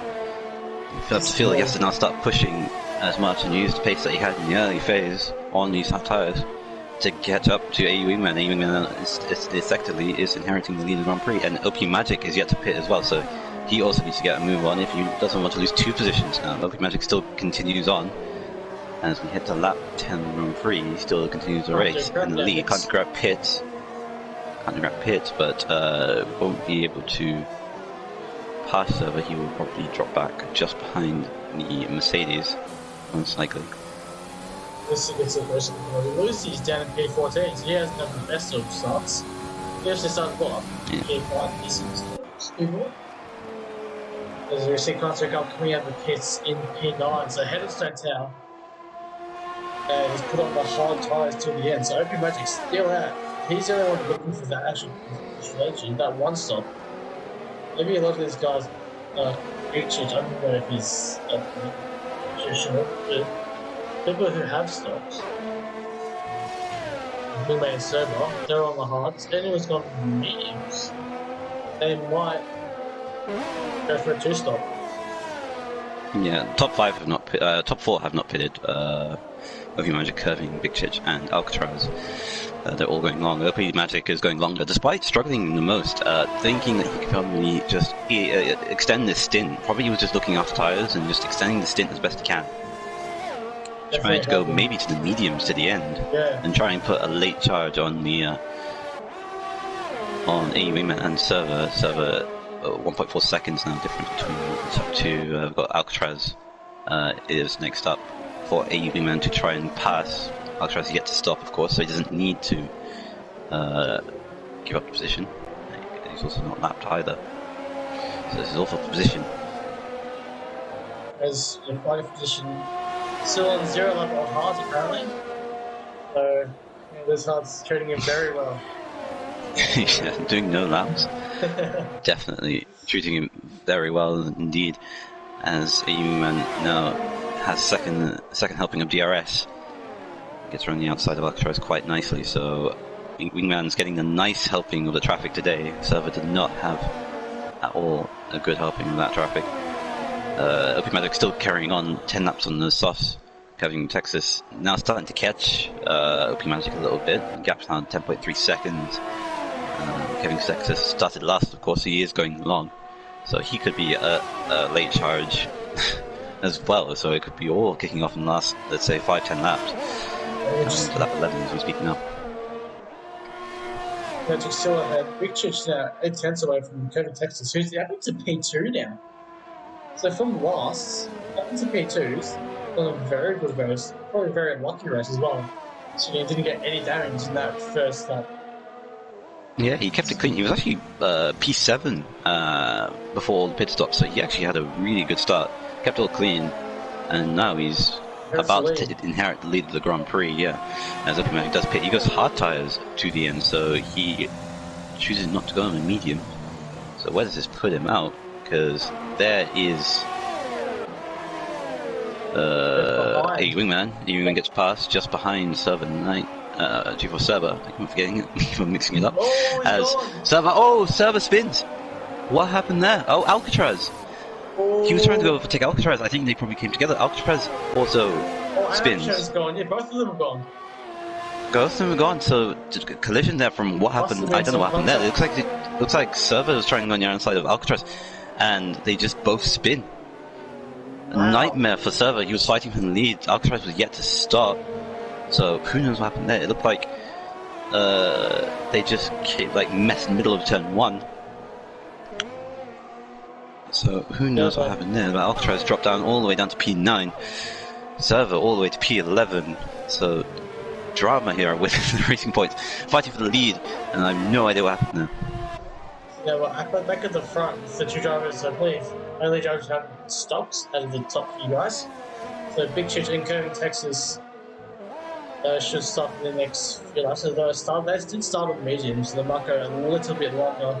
you feel like he has to now start pushing as much and use the pace that he had in the early phase on these hot tires to get up to AE Wingman. AE Wingman is effectively is inheriting the lead of the Grand Prix, and OP Magic is yet to pit as well, so he also needs to get a move on if he doesn't want to lose 2 positions now. OP Magic still continues on. As we hit to lap 10 of the Grand Prix, he still continues the race in the lead. Can't grab pits, but won't be able to pass Server. He will probably drop back just behind the Mercedes, most likely. This is a question. Lucy's down in P14, so he hasn't done the best of starts. He actually started what? P5, P6, As we see Contact up coming out of the pits in P9, so ahead of Stone Tower. And he's put on the hard tyres till the end, so OP Magic's still out. He's the only one looking for that actual strategy, that one stop. Maybe a lot of these guys, Richard, I don't know if he's sure, but people who have stops, Wingman and Server, they're on the hards. Anyone's got mediums, they might go for a 2-stop. Yeah, top 4 have not pitted. OP Magic, Curving, Big Chich, and Alcatraz. They're all going long. OP Magic is going longer, despite struggling the most, thinking that he could probably just extend this stint. Probably he was just looking after tires and just extending the stint as best he can. Trying to go maybe to the mediums to the end, and try and put a late charge on the on AE Wingman and Server. 1.4 seconds now difference between the top 2. We've got Alcatraz is next up for AE Wingman to try and pass. Alcatraz yet to stop, of course, so he doesn't need to give up the position. He's also not lapped either, so this is all for position. As in quite a position, still on 0 lap on hards apparently. So this hard's treating him very well. Yeah, doing no laps. Definitely treating him very well indeed, as AE Wingman now has second helping of DRS. Gets around the outside of Alcatraz quite nicely, so Wingman's getting a nice helping of the traffic today. Server did not have at all a good helping of that traffic. OP Magic still carrying on 10 laps on the softs. Kevin Texas now starting to catch OP Magic a little bit. Gap's now 10.3 seconds. Kevin Texas started last, of course, he is going long, so he could be a late charge as well, so it could be all kicking off in the last, let's say, 5-10 laps. To lap 11 as we speak now. Magic still ahead. Big Church now 8/10 away from Kevin Texas, who's up to P2 now. So from last, up into P2s, on a very good race, probably a very lucky race as well. So he didn't get any damage in that first lap. Yeah, he kept it clean. He was actually P7 before all the pit stops, so he actually had a really good start. Kept it all clean, and now he's about to inherit the lead of the Grand Prix, as OP Magic does pit. He goes hard tyres to the end, so he choosing not to go on a medium. So where does this put him out? Because there is a wingman. A wingman gets past just behind Server Knight. G4 Server. I keep forgetting it. I keep mixing it up. As Server. Oh, Server spins. What happened there? Oh, Alcatraz. He was trying to go take Alcatraz. I think they probably came together. Alcatraz also spins. Alcatraz gone. Yeah, both of them are gone. Both of them are gone. So collision there from what happened. I don't know what happened there. It looks like Server was trying on the outside of Alcatraz, and they just both spin. A nightmare for Server. He was fighting for the lead. Alcatraz was yet to stop. So who knows what happened there? It looked like they just messed in the middle of turn 1. So who knows what happened there? But Alcatraz dropped down all the way down to P9. Server all the way to P11. So drama here with the racing points, fighting for the lead, and I have no idea what happened there. Yeah, well, back at the front, the two drivers, I believe, only drivers have stopped out of the top few guys. So Big Chich and Curving Texas should stop in the next few laps. So they did start on mediums, so they might go a little bit longer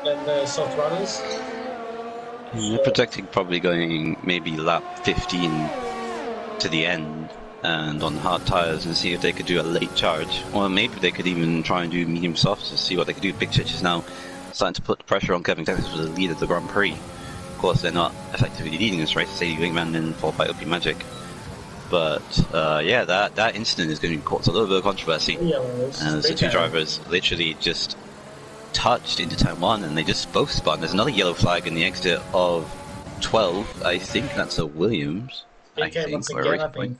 than the soft runners. They're projecting probably going maybe lap 15 to the end and on hard tyres and see if they could do a late charge. Or maybe they could even try and do medium soft to see what they could do. Big Chich is now starting to put pressure on Kevin Texas for the lead of the Grand Prix. Of course, they're not effectively leading this race, say Wingman and followed by OP Magic. But yeah, that incident is going to cause a little bit of controversy. And the two drivers literally just touched into turn 1 and they just both spun. There's another yellow flag in the exit of 12. I think that's a Williams. BK once again, I think.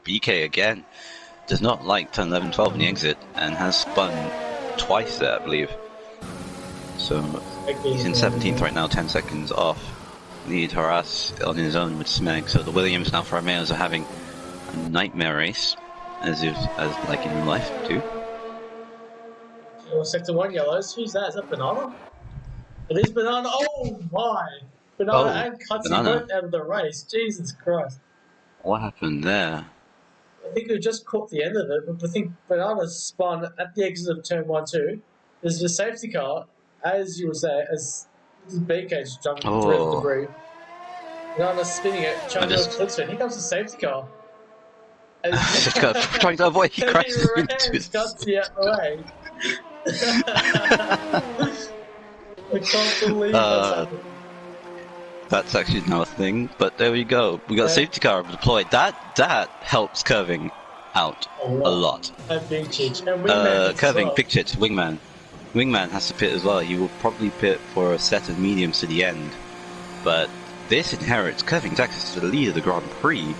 BK again does not like turn 11, 12 in the exit and has spun twice there, I believe. So he's in 17th right now, 10 seconds off. Lead Horace on his own with Smeg. So the Williams and Alfa Romeos are having a nightmare race, as like in real life too. Sector 1 yellows. Who's that? Is that Banana? It is Banana. Oh my! Banana and Cutsy both out of the race. Jesus Christ! What happened there? I think we just caught the end of it, but I think Banana spun at the exit of turn 1-2. There's a safety car, as you would say, as BK just jumping through the debris. Banana's spinning it, trying to do a flip spin. Here comes the safety car. Trying to avoid he crashes into Cutsy out the way. I can't believe that's happened. That's actually now a thing, but there we go. We got a safety car deployed. That helps curving out a lot. And Big Chich. And Wingman curving, Big Chich, Wingman. Wingman has to pit as well. He will probably pit for a set of mediums to the end. But this inherits Curving Texas to the lead of the Grand Prix.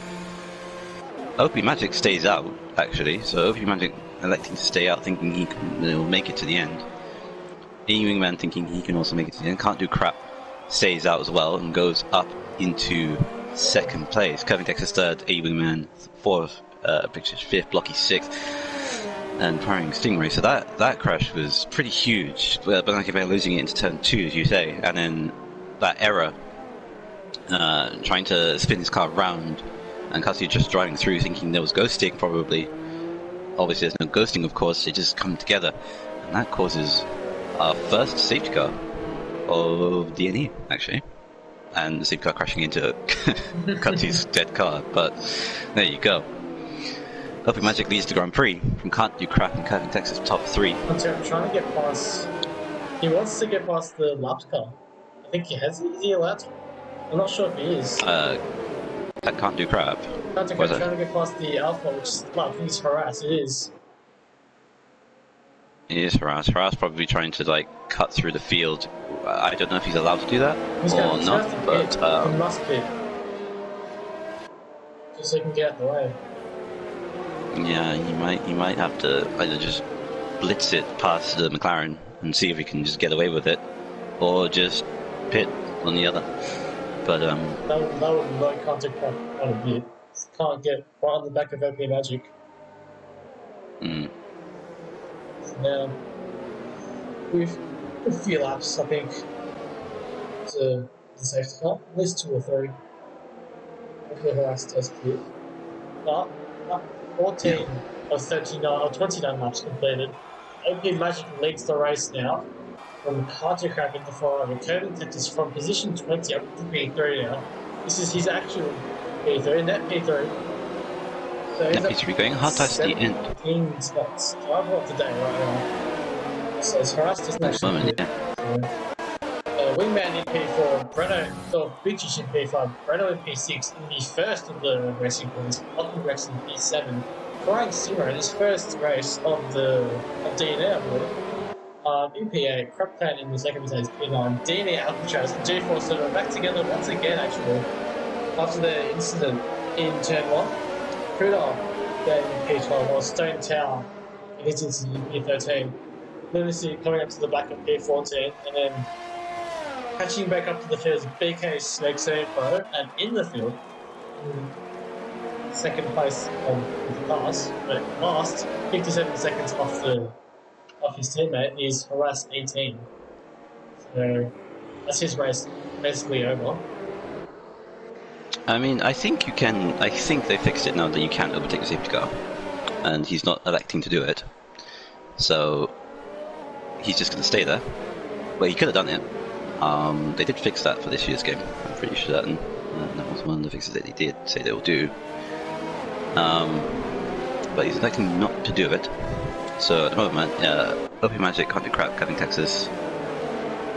OP Magic stays out, actually. So OP Magic electing to stay out, thinking he can make it to the end. Wingman thinking he can also make it to the end. Can't do crap. Stays out as well and goes up into second place. Curving Texas third, Wingman fourth, Big Chich fifth, Blocky sixth, and firing Stingray. So that crash was pretty huge. Banana Bear losing it into turn 2, as you say, and then that error, trying to spin his car around, and Cussy just driving through, thinking there was ghosting probably. Obviously, there's no ghosting, of course. They just come together, and that causes our first safety car of DNE, actually, and the safety car crashing into Cutsy's dead car. But there you go. OP Magic leads the Grand Prix from Can't Do Crap and Curving Texas top 3. I'm trying to get past. He wants to get past the laps car. I think he has. Is he allowed to? I'm not sure if he is. That Can't Do Crap. Trying to get past the Alpha, which is, well, I think he's harassed. It is. It is harassed. Harassed probably trying to like cut through the field. I don't know if he's allowed to do that or not, but he must be. Just so he can get out of the way. Yeah, he might have to either just blitz it past the McLaren and see if he can just get away with it, or just pit on the other. But that would no contact quite a bit. Can't get right on the back of OP Magic. Now, with a few laps, I think, to the safety car, at least 2 or 3. Hopefully her last test clear. But 14 of 39 or 29 laps completed. AP Magic leads the race now from Cartograph into Ferrari. Curving Texas from position 20 up to P3 now. This is his actual P3, net P3. So he's Net P3 going hard to the end. 17 spots. Driver of the day right now. So it's Harass doesn't actually moment, do it. Wingman in P4, Breno, or Bitches in P5, Breno in P6 in the first of the racing points, Locking Rex in P7. Flying Simmer in his first race of DNA, I believe. In P8, Crapcan in the second place, P9, DNA Alcatraz and G4 Server back together once again, actually, after the incident in Turn 1. Kuda then in P12, while Stone Tower in his incident in P13. Lunacy coming up to the back of P14, and then catching back up to the field is BK Snake Pro, and in the field, second place of the pass, but last 57 seconds off his teammate is Harass 18. So that's his race basically over. I mean, I think they fixed it now that you can't overtake the safety car, and he's not electing to do it. So he's just going to stay there. Well, he could have done it. They did fix that for this year's game. I'm pretty sure that was one of the fixes that they did say they will do. But he's electing not to do it. So at the moment, OP Magic, Country Crap, Cutting Texas,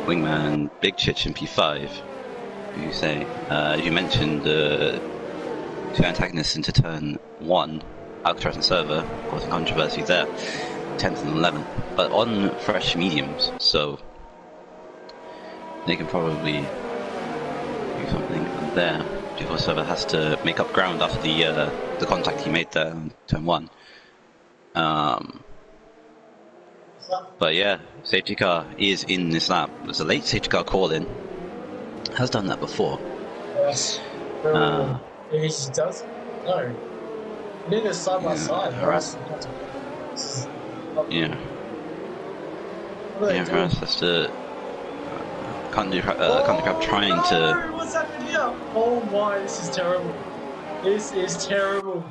Wingman, Big Chich, and P5. You say? You mentioned two antagonists into turn 1, Alcatraz and Server, causing controversy there, 10th and 11th, but on fresh mediums, so they can probably do something there before Server has to make up ground after the contact he made there on turn 1. But yeah, safety car is in this lap. There's a late safety car call in. Has done that before. Yes. He does? No. We did it side by side. Harass. Yeah. Yeah, Harass has to. Country Crab trying to. What's happening here? Oh my, this is terrible. This is terrible.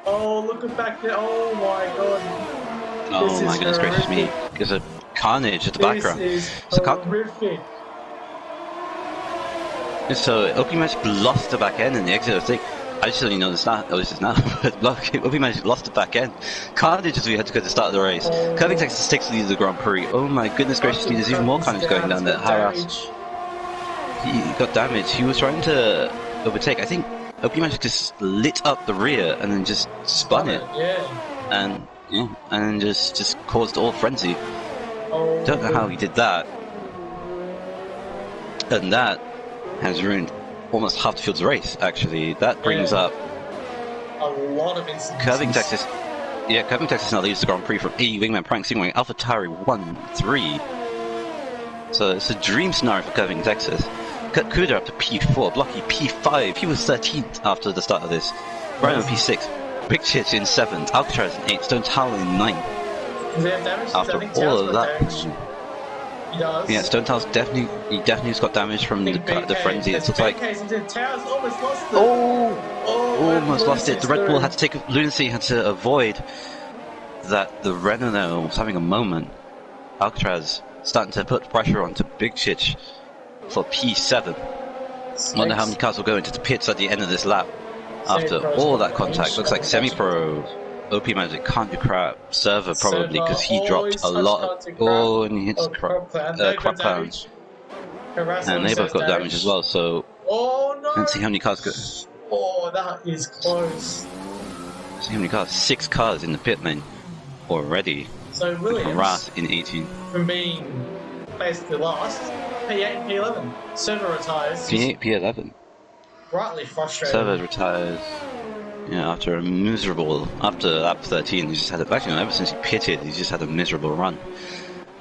Oh, look at back there. Oh my god. Oh my goodness gracious me. There's a carnage at the background. This is horrific. So OP Magic lost the back end in the exit. I think I just only know this now. Oh, this is now. OP Magic lost the back end. Carnage as we had to go to the start of the race. Curving Texas takes the lead of the Grand Prix. Oh my goodness gracious me! There's even more carnage going down there. Harass. He got damaged. He was trying to overtake. I think OP Magic just lit up the rear and then just spun it. Yeah. And just caused all frenzy. Oh, Don't know how he did that. And that has ruined almost half the field's race, actually. That brings up a lot of instances. Curving Texas. Yeah, Curving Texas now leads the Grand Prix from AE Wingman Prank Signaling AlphaTauri 1-3. So it's a dream scenario for Curving Texas. Cut Kuda up to P4, Blocky P5. He was 13th after the start of this. Brian P6. Big Chich in 7th. Alcatraz in 8th. Stone Tower in 9th. After all of that. He does. Yeah, Stone Tower's definitely has got damage from the frenzy. It looks like. Almost lost it. Almost lost it. The Red Bull had to take Lunacy had to avoid that. The Renault was having a moment. Alcatraz starting to put pressure onto Big Chich for P7. Wonder how many cars will go into the pits at the end of this lap after all that contact. Looks like Semi-Pro. OP Magic can't do crap. Server probably because he dropped a lot. And he hits Crop Clown. And they both got damage as well. So let's see how many cars go. Oh, that is close. Let's see how many cars. 6 cars in the pit lane already. So Williams in 18 from being basically last. P8 and P11. Server retires. P8, P11. Rightly frustrated. Server retires. Yeah, after lap 13, he just had actually ever since he pitted, he's just had a miserable run,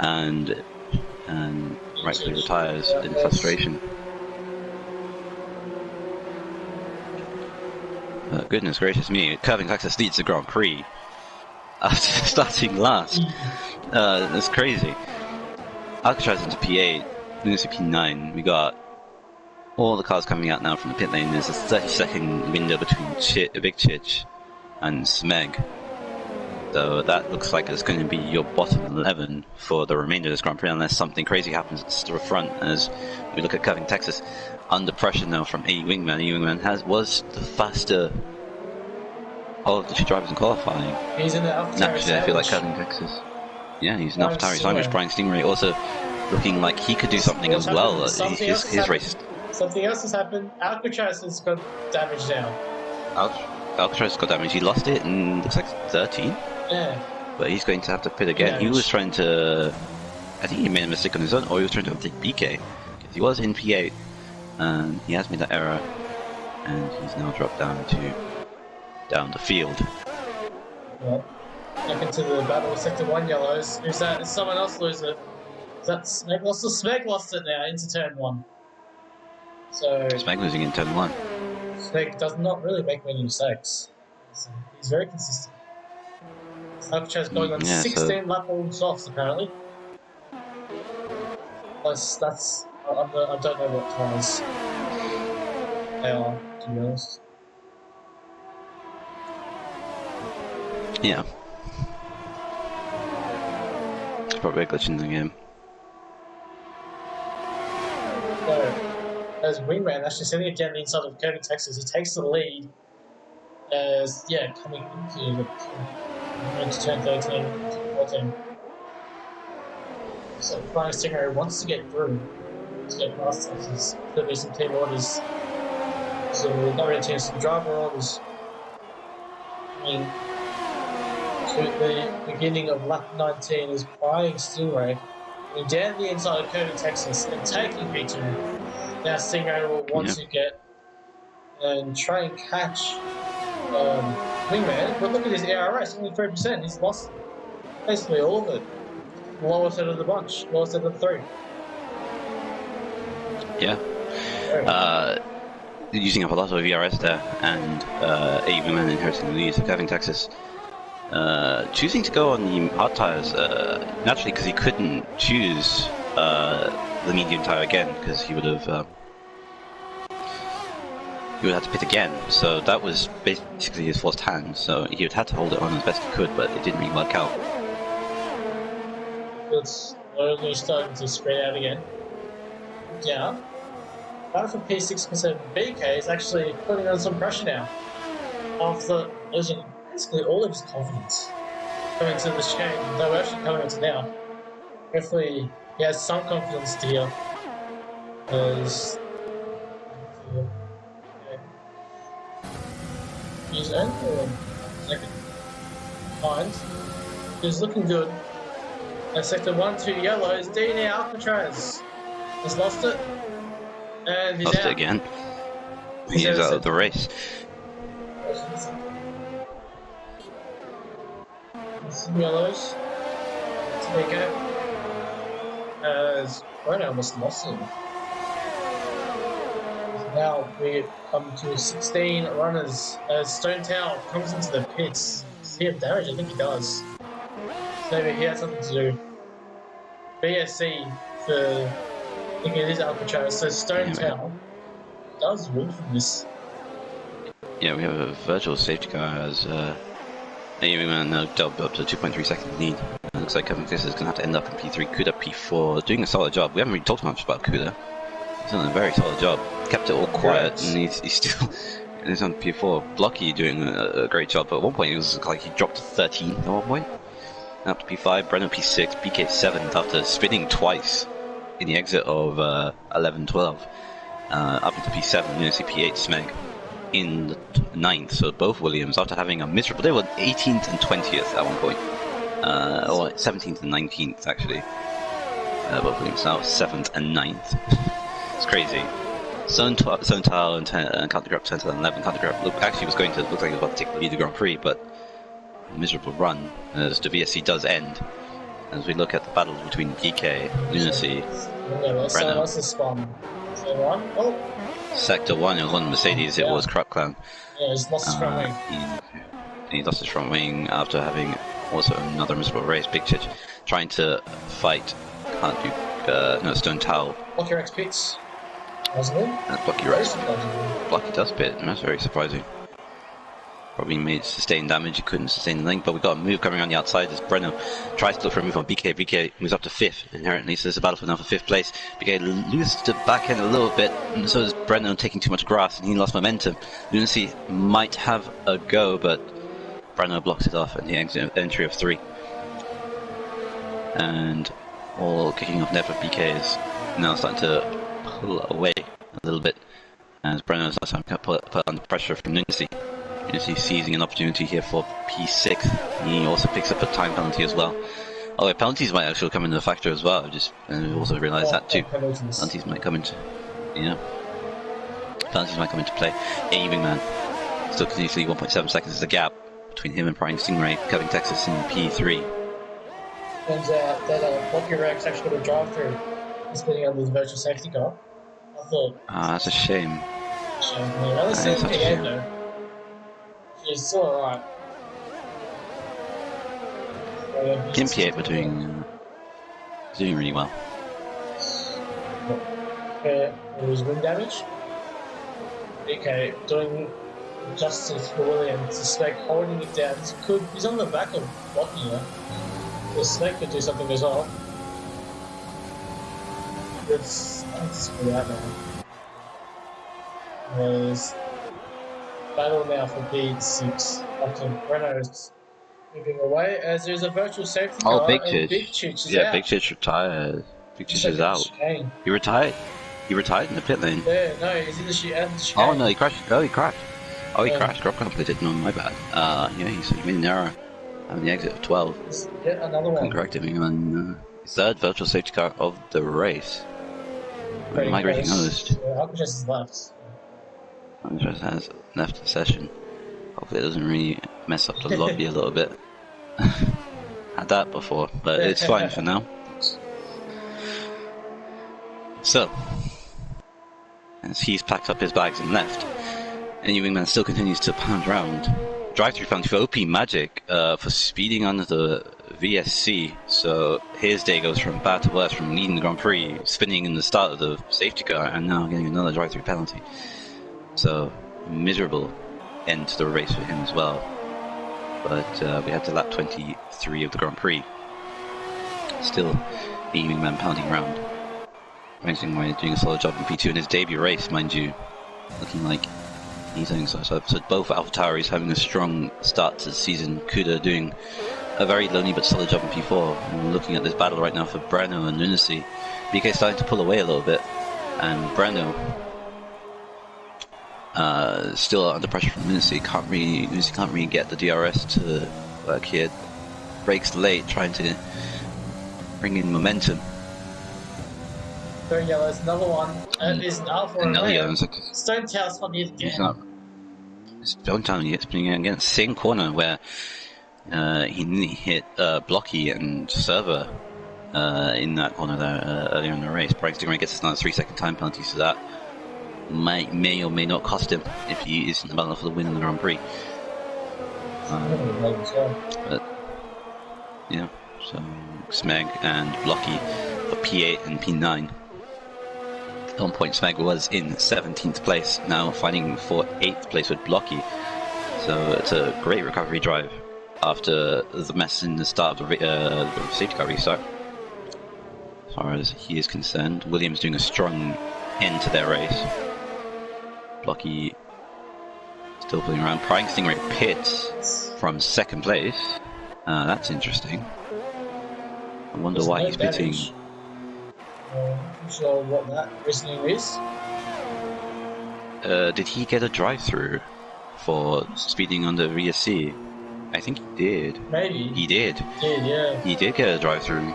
and rightfully retires in frustration. Goodness gracious me, Curving Texas leads the Grand Prix after starting last. That's crazy. Alcatraz into P8, Lunacy P9. We got all the cars coming out now from the pit lane. There's a 30-second window between Big Chich and Smeg. So that looks like it's going to be your bottom 11 for the remainder of this Grand Prix, unless something crazy happens at the front. As we look at Curving Texas, under pressure now from A Wingman. A Wingman was the faster of the two drivers in qualifying. He's in the AlphaTauri Naturally, I feel like sandwich. Curving Texas. Yeah, he's an Brian AlphaTauri sandwich. Stingray. Brian Stingray also looking like he could do something What's as well. happened? Something else has His race. Something else has happened. Alcatraz has got damage now. Alcatraz got damage. He lost it in looks like 13. Yeah. But he's going to have to pit again. He was trying to... I think he made a mistake on his own, or he was trying to take BK. Because he was in P8, and he has made that error. And he's now dropped down the field. Yeah. Back into the battle with Sector 1 yellows. Who's that? Is someone else lose it? Is that Smeg lost it? Smeg lost it now into turn 1. So... Smeg losing in turn 1. Smeg does not really make many mistakes. He's very consistent. Alcatraz going on 16 lap on softs apparently. That's I don't know what tires they are, to be honest. Yeah. It's probably a glitch in the game. So, as Wingman actually sending it down the inside of Curving Texas, he takes the lead as, coming into turn 13, to 14. So Brian Stingray wants to get through, to get past us. There'll be some team orders. So not really teams, some driver orders. I mean, to the beginning of lap 19 is Brian Stingray going down the inside of Curving Texas and taking P2. Now Stingray will want to get and try and catch Wingman, but look at his ARS, only 3%. He's lost basically all of it. Lowest out of the bunch, lowest out of the 3. Yeah. Using up a lot of VRS there, and A Wingman inheriting the lead. So Curving Texas choosing to go on the hard tires, naturally because he couldn't choose the medium tire again, because he would have to pit again. So that was basically his forced hand. So he would have to hold it on as best he could, but it didn't really work out. It's slowly starting to spread out again. Yeah. Battle for P6 concerned BK is actually putting on some pressure now. After losing basically all of his confidence coming to this chain, though we're actually coming into now. Hopefully he has some confidence to here. Because he's only second behind. He's looking good. And sector 1, 2 yellows. DNA Alcatraz has lost it. And he's Lost out. it again. He's out of the race. Some yellows. Take it. As Rona almost lost him. Now we come to 16 runners as Stone Tower comes into the pits. Does he have damage? I think he does. So maybe he has something to do. BSC for, I think it is Alcatraz. So Stone Tower does win from this. Yeah, we have a virtual safety car as Wingman now doubled up to 2.3 second lead. It looks like Kevin Texas is going to have to end up in P3, Kuda P4, doing a solid job. We haven't really talked much about Kuda. He's done a very solid job. Kept it all quiet, and he's still he's on P4. Blocky doing a great job, but at one point it was like he dropped to 13 at one point. Up to P5, Brennan P6, BK 7th after spinning twice in the exit of 11-12. Up into P7, you're going to see P8 Smeg in the 9th, so both Williams after having a miserable, they were 18th and 20th at one point, or 17th and 19th actually. Both Williams now 7th and 9th. It's crazy. Sontile and Country Grab 10th and 11th. Country Grab actually was going to look like he was about to take the lead of the Grand Prix, but a miserable run as the VSC does end. As we look at the battles between DK, Lunacy, Brennan. Sector 1, it was on Mercedes, it was Crap Clown. Yeah, he's lost his front wing. He lost his front wing after having also another miserable race. Big Chich trying to fight, can't do, Stone Towel. Blocky Rex pits. Wasn't it? Blocky Rex. Blocky does pit, and that's very surprising. Probably made sustained damage, he couldn't sustain the link, but we got a move coming around the outside as Breno tries to look for a move on BK. BK moves up to 5th inherently, so there's a battle for now for 5th place. BK loses the back end a little bit, and so is Breno taking too much grass, and he lost momentum. Lunacy might have a go, but Breno blocks it off at the entry of 3. And all kicking off net for BK is now starting to pull away a little bit, as Breno is starting to put under pressure from Lunacy. He's seizing an opportunity here for P6. He also picks up a time penalty as well. Although penalties might actually come into a factor as well. Just also realised that too. Penalties might come into, penalties might come into play. A-Wingman still continuously 1.7 seconds is the gap between him and Prying Stingray, Kevin Texas in P3. Turns out that Blocky Rex actually got a drive through. He's spinning on this virtual safety car. I thought. That's a shame. Well, it's still PM though. She's still alright. Team P8 were doing really well. It was wing damage. Okay, doing justice for Williams. The Snake holding it down. He's on the back of Blocky here. The Snake could do something as well. Let's screw out now. There's battle now for P6. Renault's moving away as there's a virtual safety car. Big Chich. Big Chich is yeah, out. Big Chich retired. Big Chich is out. Chicane. He retired. He retired in the pit lane. Yeah, no, he's in the chicane. Oh no, he crashed. Oh, he crashed. Oh, he crashed. Drop completed. No, my bad. Yeah, he made an error on the exit of 12. Yet another one. Corrected him on third virtual safety car of the race. Migrating host. Yeah, Alcatraz is left. Alcatraz has left the session. Hopefully it doesn't really mess up the lobby a little bit. Had that before, but it's fine for now. So, as he's packed up his bags and left, and Wingman still continues to pound round. Drive-through penalty for OP Magic for speeding under the VSC. So his day goes from bad to worse, from leading the Grand Prix, spinning in the start of the safety car, and now getting another drive-through penalty. So miserable end to the race for him as well. But we had to lap 23 of the Grand Prix. Still, the Wingman pounding round. Stingray doing a solid job in P2 in his debut race, mind you. Looking like he's doing so both AlphaTauris having a strong start to the season. Kuda doing a very lonely but solid job in P4. And we're looking at this battle right now for Breno and Lunacy. BK starting to pull away a little bit, and Breno still under pressure from Lunacy. Lunacy can't really get the DRS to work here. Brakes late, trying to bring in momentum. Very yellow, it's another one. There's an Alpha and Another yellow. Stone Tail's on the again. He's not. Stone Town yet spinning against same corner where he nearly hit Blocky and Server in that corner there earlier in the race. Prying Stingray gets another 3-second time penalty, so that may or may not cost him if he isn't about enough for the win in the Grand Prix. But yeah, so Smeg and Blocky for P8 and P9. On point, Smeg was in 17th place, now fighting for 8th place with Blocky. So it's a great recovery drive after the mess in the start of the safety car restart. As far as he is concerned, Williams doing a strong end to their race. Blocky still pulling around. Prying Stingray pits from 2nd place. That's interesting. I wonder why he's pitting. I'm sure what that reasoning is. Did he get a drive-through for speeding under VSC? I think he did. Maybe. He did. Yeah. He did get a drive-through.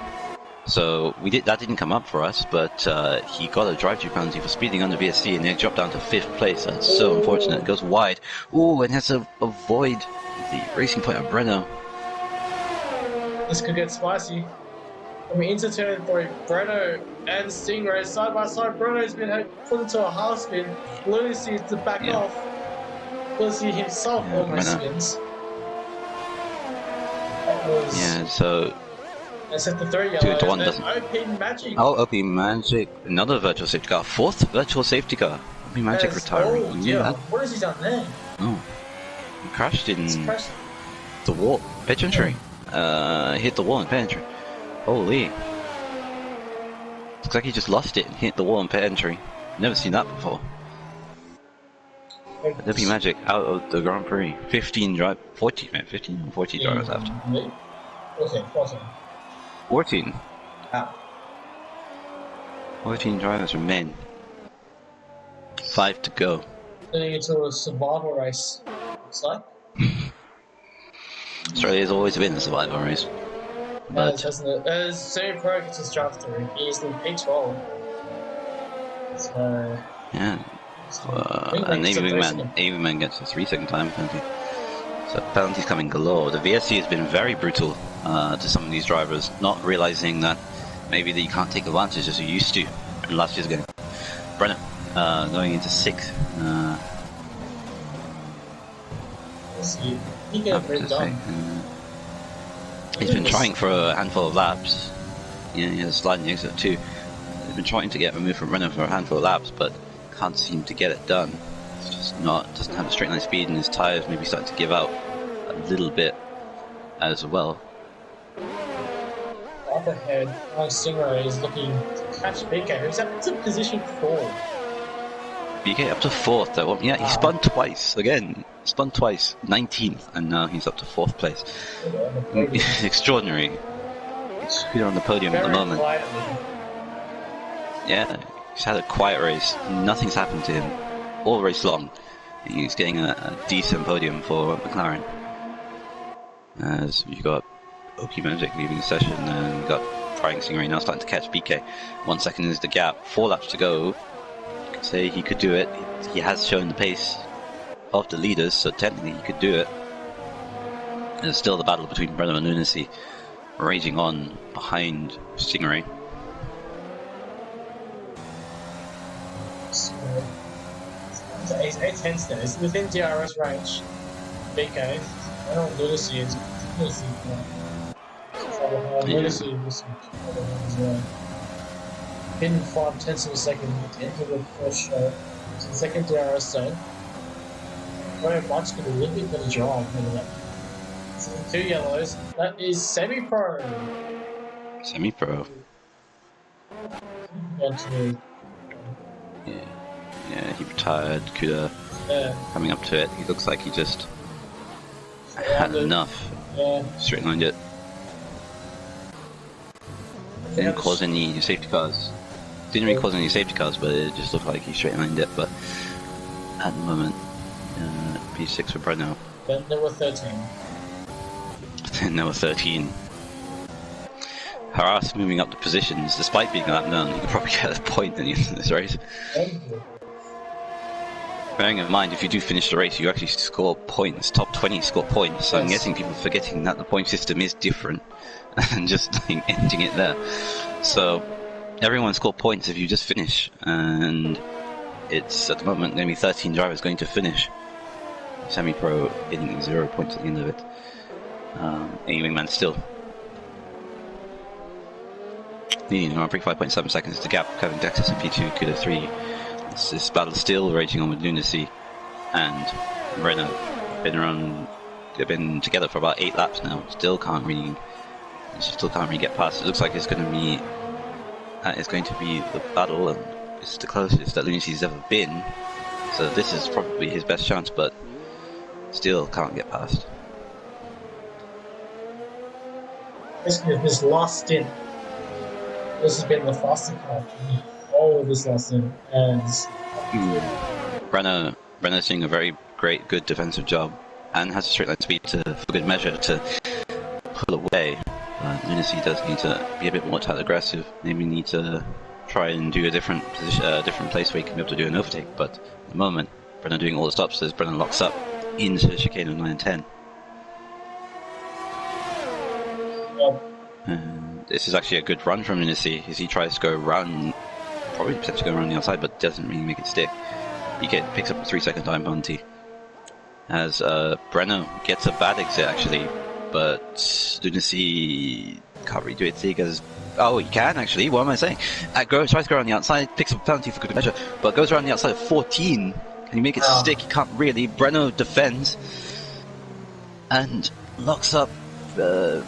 So that didn't come up for us, but he got a drive-through penalty for speeding under VSC, and they dropped down to 5th place. That's so unfortunate. It goes wide. Ooh, and has to avoid the racing point of Breno. This could get spicy. I mean, into turn 3, Breno and Stingray side by side. Breno's been put into a half spin. Lunacy to back off. Lunacy himself almost spins. That was. Yeah, so. That's at the 3 yellow. 2 to 1 doesn't. OP Magic. Oh, OP Magic. Another virtual safety car. 4th virtual safety car. OP Magic retiring. Yeah. What has he done there? Oh. He crashed in Crashed. the wall. Pitch entry. Hit the wall and pit entry. Holy. Looks like he just lost it and hit the wall and pit entry. Never seen that before. WP Magic out of the Grand Prix. 15 or 14 drivers left. 14. Ah. 14 drivers remain. 5 to go. Turning into a survival race. Looks like. Australia's always been a survival race. But Hasn't it? As Semi-Pro gets his drive through, he's in P12. So. yeah. And Navy Wingman gets a 3-second time penalty. So penalties coming galore. The VSC has been very brutal to some of these drivers, not realizing that maybe that you can't take advantage as you used to in last year's game. Brenner going into 6th. He got it done. He's been trying for a handful of laps. Yeah, he has a sliding exit too. He's been trying to get removed from Renault for a handful of laps, but can't seem to get it done. It's just doesn't have a straight line speed, and his tyres maybe starting to give out a little bit as well. Up ahead, Stingray is looking to catch BK, who's up to position 4. BK up to 4th though. Yeah, he spun twice again. Spun twice, 19th, and now he's up to 4th place. Extraordinary. He's here on the podium at the moment. Quietly. Yeah, he's had a quiet race. Nothing's happened to him all race long. He's getting a decent podium for McLaren. As you've got OP Magic leaving the session, and you've got Frying Stingray now starting to catch BK. 1 second is the gap. 4 laps to go. You could say he could do it. He has shown the pace of the leaders, so technically he could do it. There's still the battle between Brennan and Lunacy raging on behind Stingray. So, he's 8 now. He's within DRS range. BK. I don't know Lunacy is. Lunacy is in 5/10 of a second into the first show. So the second DRS zone. Very much going to do a little bit better job. So 2 yellows. That is Semi-Pro. Semi-Pro. Yeah, he retired. Kuda coming up to it. He looks like he just had enough. Yeah. Straight lined it. Didn't cause any safety cars. Didn't really cause any safety cars, but it just looked like he straight lined it. But at the moment, P6 for Breno. Then there were 13. Then there were 13. Haras moving up the positions, despite being that known, he could probably get a point in the end of this race. Bearing in mind, if you do finish the race, you actually score points. Top 20 score points. So I'm guessing people forgetting that the point system is different and just like ending it there. So everyone score points if you just finish, and it's at the moment going to be 13 drivers going to finish. Semi-Pro getting 0 points at the end of it. Wingman still leading on 5.7 seconds. The gap Kevin Dexter and P2 Kuda 3. This battle still raging on with Lunacy and Brennan. They've been together for about 8 laps now. Still can't really get past. It looks like it's going to be the battle, and it's the closest that Lunacy's ever been. So this is probably his best chance, but still can't get past. This last stint, this has been the fastest car. All of this last stint, and Brenner's doing a very good defensive job, and has a straight line speed for good measure to pull away. Lunacy does need to be a bit more tight aggressive. Maybe need to try and do a different position, different place where he can be able to do an overtake. But at the moment, Brenner doing all the stops as Brenner locks up into chicane of 9 and 10. And this is actually a good run from Lunacy as he tries to go around, probably potentially go around the outside, but doesn't really make it stick. He picks up a 3-second time penalty as Brenner gets a bad exit actually, but Lunacy can't really do it. He goes, oh, he can actually. What am I saying? Tries to go around the outside, picks up a penalty for good measure, but goes around the outside of 14. Can he make it stick? He can't really. Brenner defends. and locks up.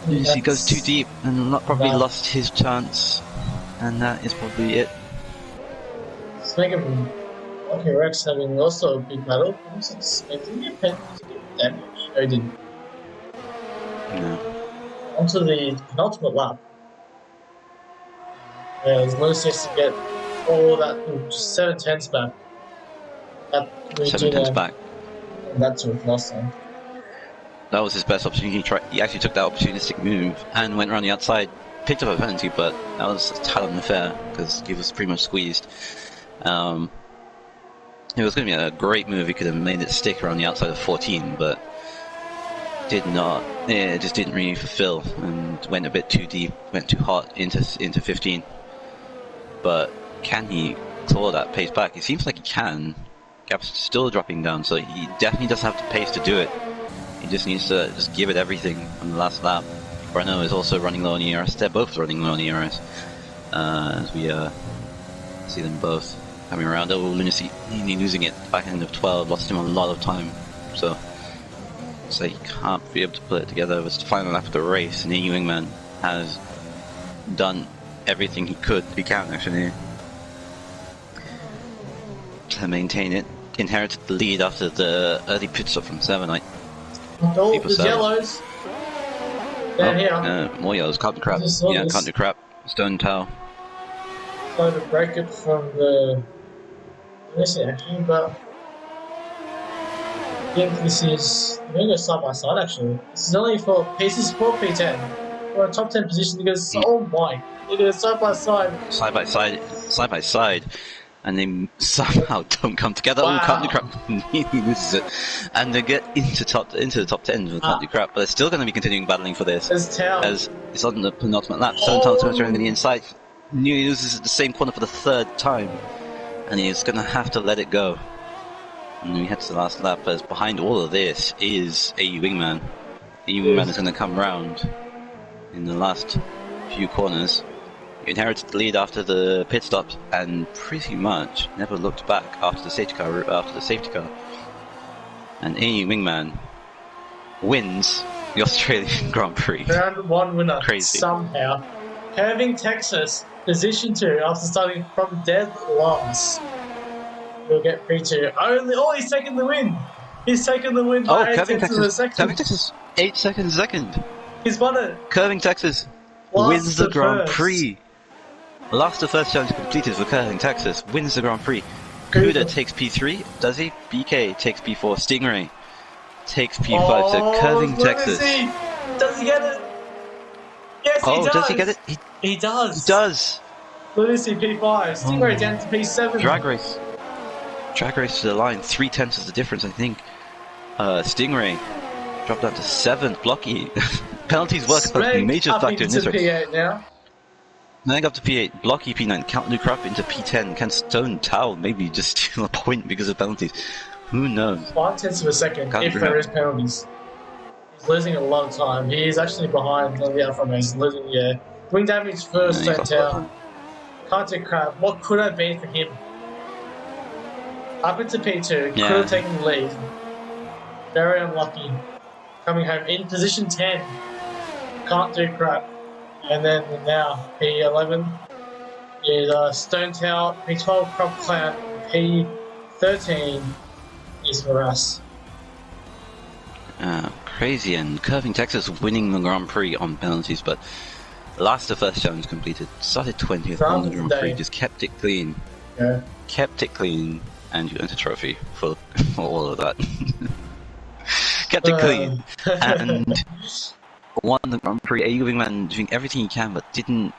He goes too deep and probably lost his chance, and that is probably it. Speaking of Rex having also a big battle, I was expecting to get damage. No, he didn't. No. Onto the penultimate lap. As Lewis has to get all that, just 7 tenths back. That 7 tenths back. And that's what last time. That was his best opportunity. He actually took that opportunistic move and went around the outside, picked up a penalty, but that was a tad unfair because he was pretty much squeezed. It was going to be a great move. He could have made it stick around the outside of 14, but did not. Yeah, it just didn't really fulfill and went a bit too deep, went too hot into 15. But can he claw that pace back? It seems like he can. Gap's still dropping down, so he definitely does have the pace to do it. He just needs to just give it everything on the last lap. Renault is also running low on ERS. They're both running low on ERS. As we see them both coming around. Oh, Lunacy losing it back end of 12, lost him a lot of time. So he can't be able to put it together. It was the final lap of the race, and AE Wingman has done everything he can actually, to maintain it. Inherited the lead after the early pit stop from 7. Oh, there's yellows. Down here. More yellows. Can't do crap. Yeah, can't do crap. Stone towel. Trying to break it from the... This actually, but... Yeah, this is... We're going to go side by side actually. This is only for P10. We're in top 10 position because... Oh my! Look at it side by side. Side by side. And they somehow don't come together. Wow. Oh, can't do crap. He loses it, and they get into the top 10 with can't do crap. But they're still going to be continuing battling for this, as it's on the penultimate lap. Sometimes going to the inside. Nearly loses the same corner for the 3rd time, and he's going to have to let it go. And we head to the last lap. As behind all of this is AE Wingman. AE Wingman is going to come round in the last few corners. He inherited the lead after the pit stops and pretty much never looked back after the safety car. And AE Wingman wins the Australian Grand Prix. Round 1 winner. Crazy. Somehow. Curving Texas, position 2 after starting from dead last. We'll get P2. He's taken the win. He's taken the win by 8 seconds of a second. Curving Texas, 8 seconds a second. He's won it. Curving Texas wins the Grand Prix. Last of first challenge completed for Curving Texas, wins the Grand Prix. Kuda takes P3, does he? BK takes P4, Stingray takes P5, so Curving Texas. Does he get it? Yes, he does. Does he get it? He does. He does. Lunacy P5, Stingray down to P7. Drag race to the line, 3 tenths is the difference, I think. Stingray dropped down to 7th, Blocky. Penalties work a major factor in this race. P8 now. Now up to P8, Blocky P9, can't do crap into P10, can Stone Towel maybe just steal a point because of penalties? Who knows? 5 tenths of a second if there is penalties. He's losing a lot of time. He is actually behind on the Alpha Race, losing wing damage first, Stone Towel. Can't do crap. What could have been for him? Up into P2, could have taken the lead. Very unlucky. Coming home in position 10. Can't do crap. And then now P11 is Stone Tower, P12 Crop Clown, P13 is for us. Crazy, and Curving Texas winning the Grand Prix on penalties, but last the first challenge completed, started 20th on the Grand Prix, just kept it clean. Yeah. Kept it clean, and you earned a trophy for all of that. Kept it clean, and won the Grand Prix. AE Wingman doing everything he can, but didn't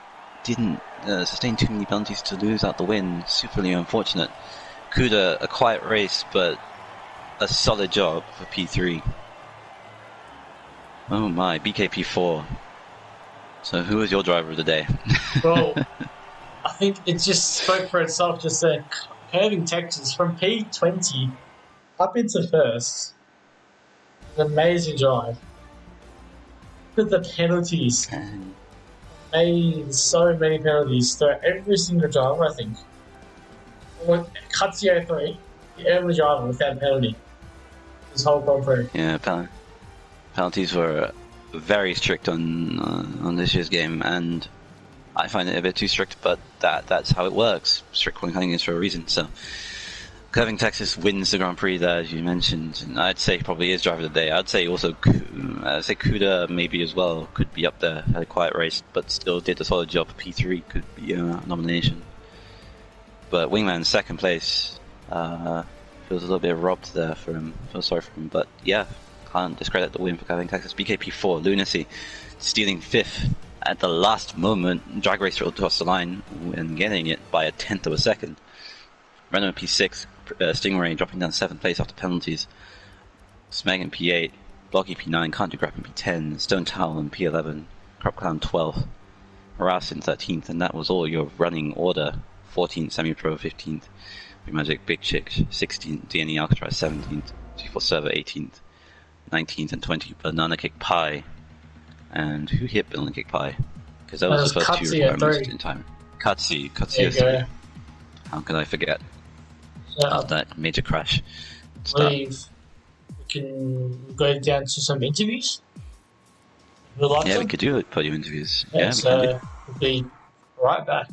sustain too many penalties to lose out the win. Superly unfortunate. Kuda, a quiet race, but a solid job for P3. Oh my, BKP4. So who was your driver of the day? Well, I think it just spoke for itself, just Curving Texas from P20 up into first. An amazing drive. Look at the penalties. Made so many penalties to every single driver, I think. Cuts the 03, every driver without a penalty. This whole Grand Prix. Yeah, Penalties were very strict on this year's game, and I find it a bit too strict. But that's how it works. Strict qualifying is for a reason. So, Kevin Texas wins the Grand Prix there, as you mentioned, and I'd say probably is driver of the day. I'd say also, Kuda maybe as well could be up there. Had a quiet race, but still did a solid job. P3 could be a nomination. But Wingman second place feels a little bit robbed there for him. Feel sorry for him, but yeah, can't discredit the win for Kevin Texas. BKP4 Lunacy stealing 5th at the last moment, drag race across the line and getting it by a 1/10 of a second. Random P6, Stingray dropping down 7th place after penalties. Smeg in P8, Blocky P9, Can't Grab in P10, Stone Towel in P11, Crop Clown 12th, Harass in 13th, and that was all your running order. 14th, Semi-Pro 15th, Magic Big Chick 16th, DNE Alcatraz 17th, G4 Server 18th, 19th and 20th, Banana Kick Pie. And who hit Banana Kick Pie? Because that was the first two requirements in time. Katsi yesterday. How could I forget? After that major crash. I believe we can go down to some interviews. Yeah, we could do podium interviews. Yeah, so we'll be right back.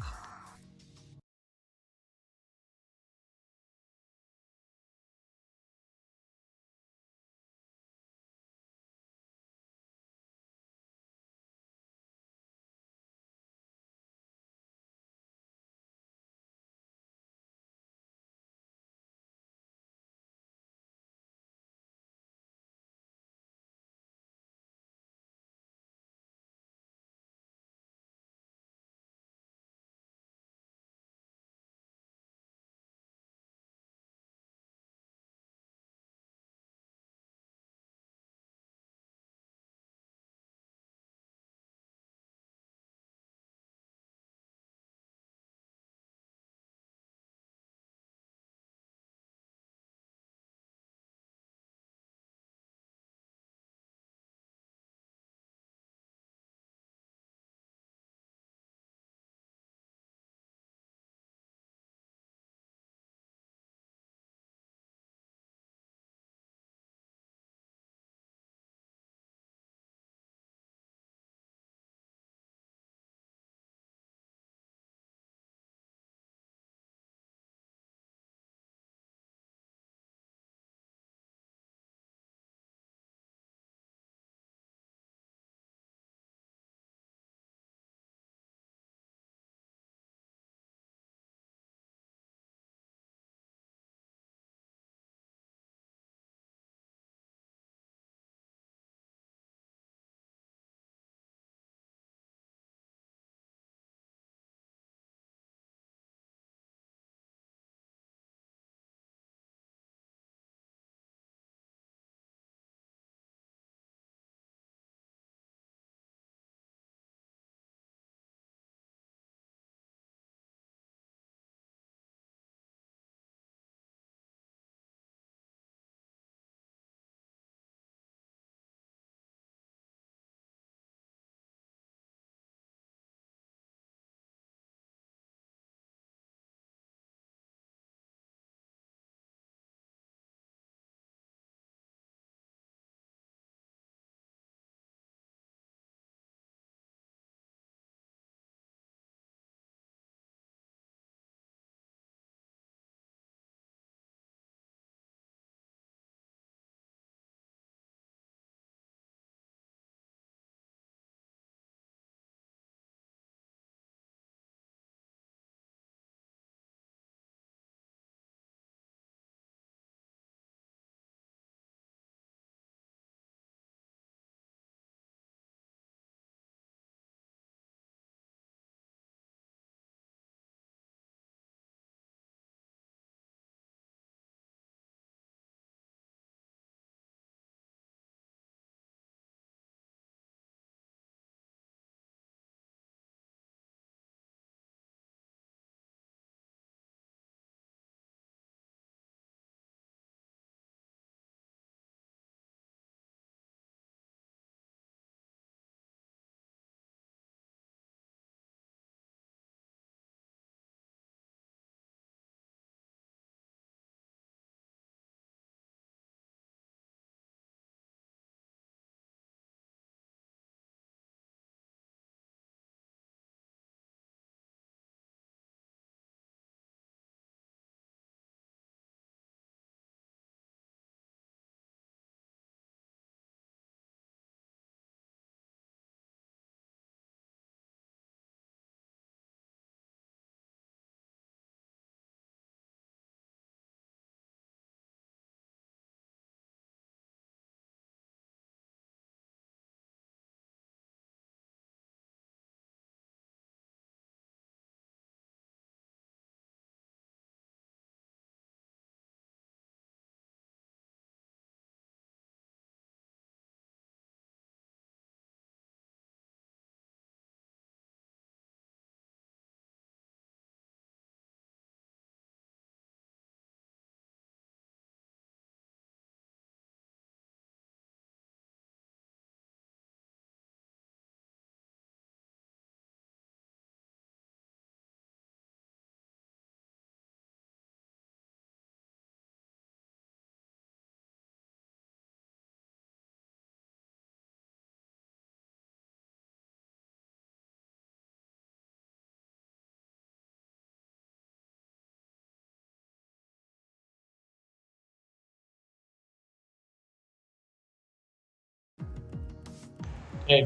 Hey,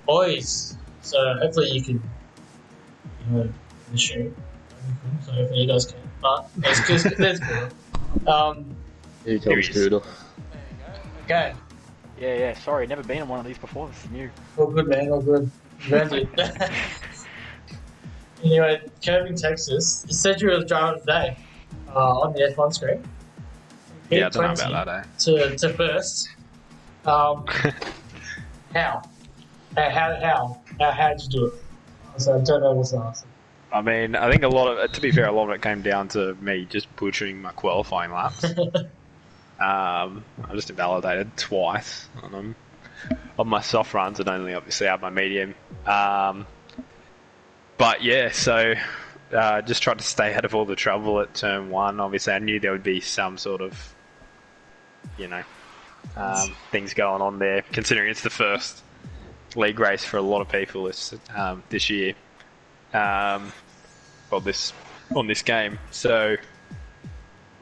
boys. So hopefully you can, the show. So hopefully you guys can. But that's cool. Here Here he comes is. Scooter. Okay. Yeah. Sorry, never been on one of these before. This is new. All good, man. All good. Invented. Anyway, Curving Texas. It said you were the driver today on the F1 screen. Yeah, I don't know about that, To first. How? How did you do it? So I don't know this answer. I mean, I think to be fair, a lot of it came down to me just butchering my qualifying laps. I just invalidated twice on them. On my soft runs, I'd only obviously had my medium. But yeah, so just tried to stay out of all the trouble at turn one. Obviously, I knew there would be some sort of, things going on there, considering it's the first league race for a lot of people this year. On this game. So,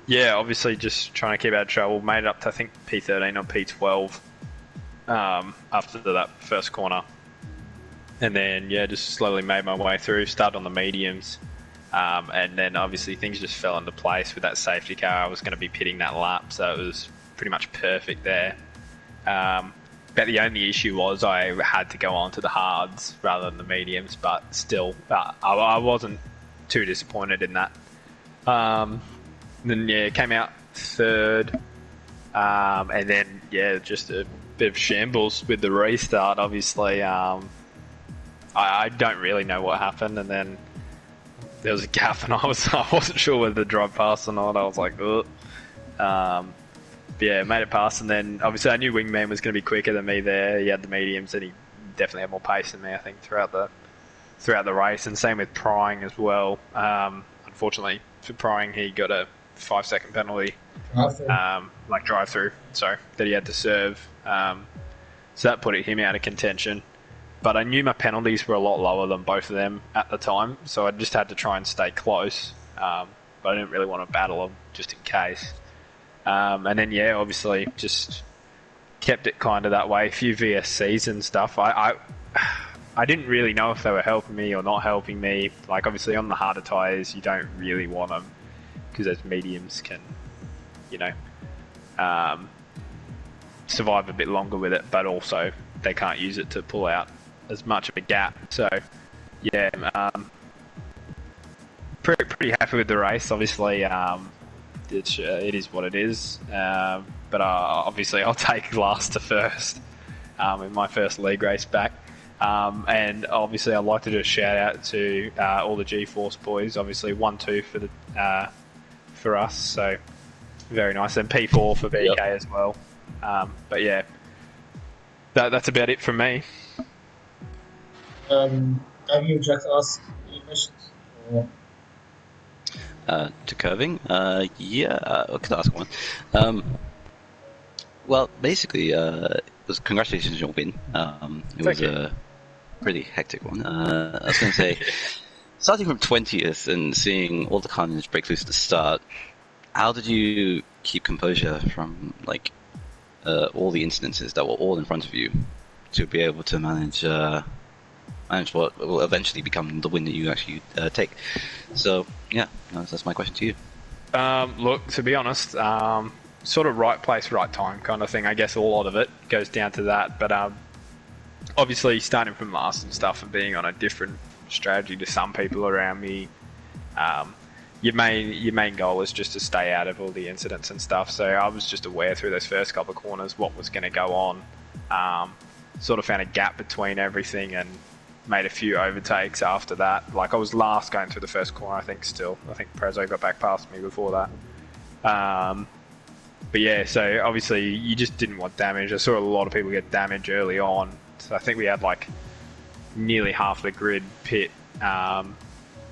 yeah, obviously just trying to keep out of trouble. Made it up to, I think, P13 or P12 after that first corner. And then, yeah, just slowly made my way through. Started on the mediums. And then, obviously, things just fell into place with that safety car. I was going to be pitting that lap, so it was pretty much perfect there. But the only issue was I had to go on to the hards rather than the mediums, but still, I wasn't too disappointed in that. Then, yeah, came out third. And then, yeah, just a bit of shambles with the restart, obviously. I don't really know what happened, and then there was a gap, and I wasn't sure whether to drive past or not. I was like, ugh. But yeah, made it past, and then obviously I knew Wingman was going to be quicker than me there. He had the mediums, and he definitely had more pace than me, I think, throughout the race, and same with Prying as well. Unfortunately for Prying, he got a 5-second penalty, drive through, sorry, that he had to serve. So that put him out of contention. But I knew my penalties were a lot lower than both of them at the time, so I just had to try and stay close. But I didn't really want to battle them just in case. And then, yeah, obviously just kept it kind of that way. A few VSCs and stuff. I didn't really know if they were helping me or not helping me. Like, obviously on the harder tyres, you don't really want them because those mediums can, survive a bit longer with it, but also they can't use it to pull out as much of a gap. So, yeah, pretty happy with the race. Obviously, it is what it is. But obviously, I'll take last to first in my first league race back. And obviously, I'd like to do a shout out to all the G-Force boys. Obviously, 1-2 for us. So very nice, and P4 for BK as well. But yeah, that's about it from me. Have you just asked any questions? Or... To curving? Yeah, I could ask one. Well, basically, it was congratulations on your win. It was a pretty hectic one. I was going to say, starting from 20th and seeing all the carnage break loose at the start, how did you keep composure from all the incidences that were all in front of you to be able to manage what will eventually become the win that you actually take? So yeah, that's my question to you. Look, to be honest, sort of right place, right time kind of thing. I guess a lot of it goes down to that. But obviously, starting from last and stuff and being on a different strategy to some people around me, your main goal is just to stay out of all the incidents and stuff. So I was just aware through those first couple of corners what was going to go on. Sort of found a gap between everything and made a few overtakes after that. Like, I was last going through the first corner, I think Prezzo got back past me before that. But yeah, so obviously you just didn't want damage. I saw a lot of people get damage early on. So I think we had nearly half the grid pit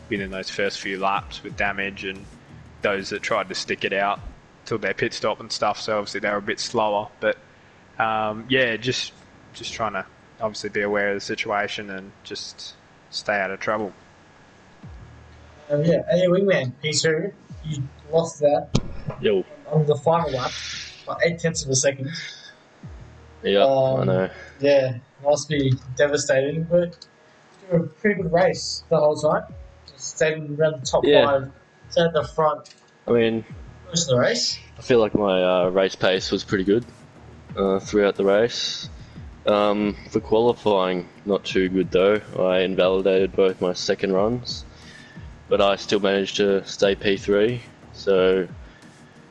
within those first few laps with damage, and those that tried to stick it out till their pit stop and stuff. So obviously they were a bit slower. But yeah, just trying to obviously be aware of the situation and just stay out of trouble. Yeah, and your Wingman, P2, you lost that Yo. on the final lap by 0.8 of a second. Yeah, I know. Yeah, must be devastating, but it's been a pretty good race the whole time. Just staying around the top Yeah. five, staying at the front I mean, most of the race. I feel like my race pace was pretty good throughout the race. For qualifying, not too good though. I invalidated both my second runs, but I still managed to stay P3. So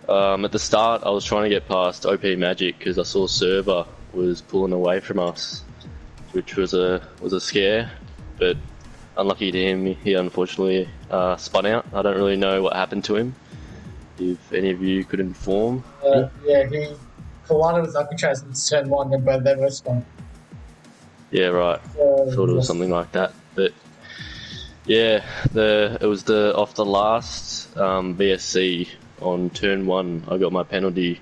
at the start, I was trying to get past OP Magic because I saw Server was pulling away from us, which was a scare. But unlucky to him, he unfortunately spun out. I don't really know what happened to him. If any of you could inform. Yeah, he collided with Alcatraz in turn one, and they both spun. Yeah, right. So, Thought it was something like that. But yeah, it was off the last VSC on turn one. I got my penalty,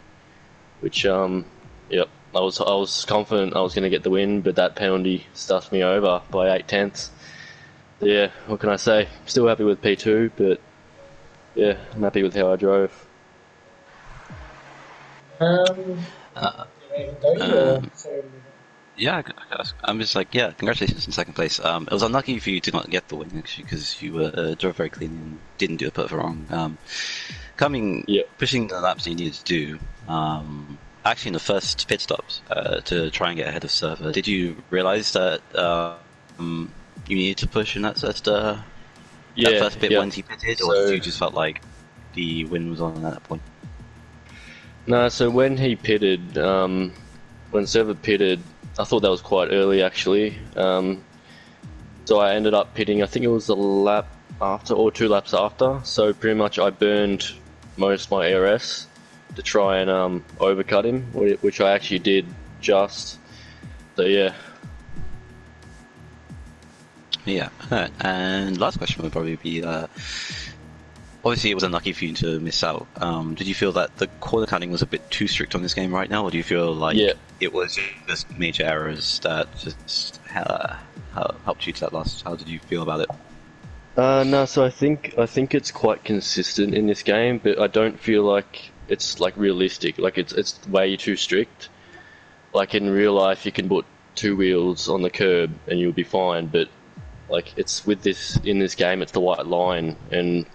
which yep, I was confident I was going to get the win, but that penalty stuffed me over by 8/10. Yeah, what can I say? Still happy with P2, but yeah, I'm happy with how I drove. Yeah, I'm just like, yeah, congratulations in second place. It was unlucky for you to not get the win, actually, because you drove very clean and didn't do a put wrong. Pushing the laps you needed to do, actually in the first pit stops, to try and get ahead of Server, did you realize that you needed to push in that first bit when he pitted, or did you just felt like the win was on at that point? No, so when he pitted, when Server pitted, I thought that was quite early actually. So I ended up pitting, I think it was a lap after or 2 laps after. So pretty much I burned most of my ARS to try and overcut him, which I actually did just. So yeah. Yeah, and last question would probably be, obviously it was unlucky for you to miss out. Did you feel that the corner counting was a bit too strict on this game right now, or do you feel like it was just major errors that just helped you to that loss? How did you feel about it? No, so I think it's quite consistent in this game, but I don't feel like it's like realistic. Like it's way too strict. Like in real life, you can put 2 wheels on the curb and you'll be fine, but like it's in this game, it's the white line, and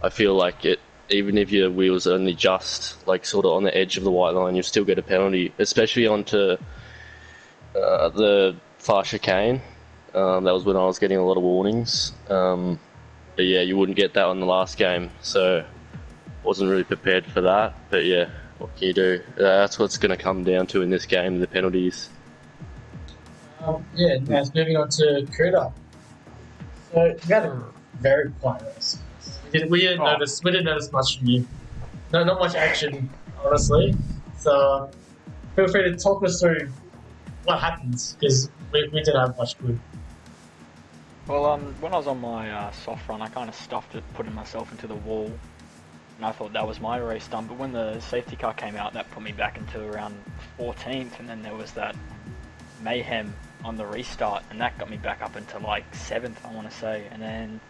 I feel like even if your wheels are only just like sort of on the edge of the white line, you'll still get a penalty, especially onto the far chicane. That was when I was getting a lot of warnings. But yeah, you wouldn't get that on the last game, so wasn't really prepared for that. But yeah, what can you do? That's what's going to come down to in this game, the penalties. Now it's moving on to Kuda. So you had a very quiet race. We didn't notice much from you. No, not much action, honestly. So feel free to talk us through what happens, because we didn't have much good. Well, when I was on my soft run, I kind of stuffed it, putting myself into the wall, and I thought that was my race done. But when the safety car came out, that put me back into around 14th, and then there was that mayhem on the restart, and that got me back up into like 7th, I want to say. And then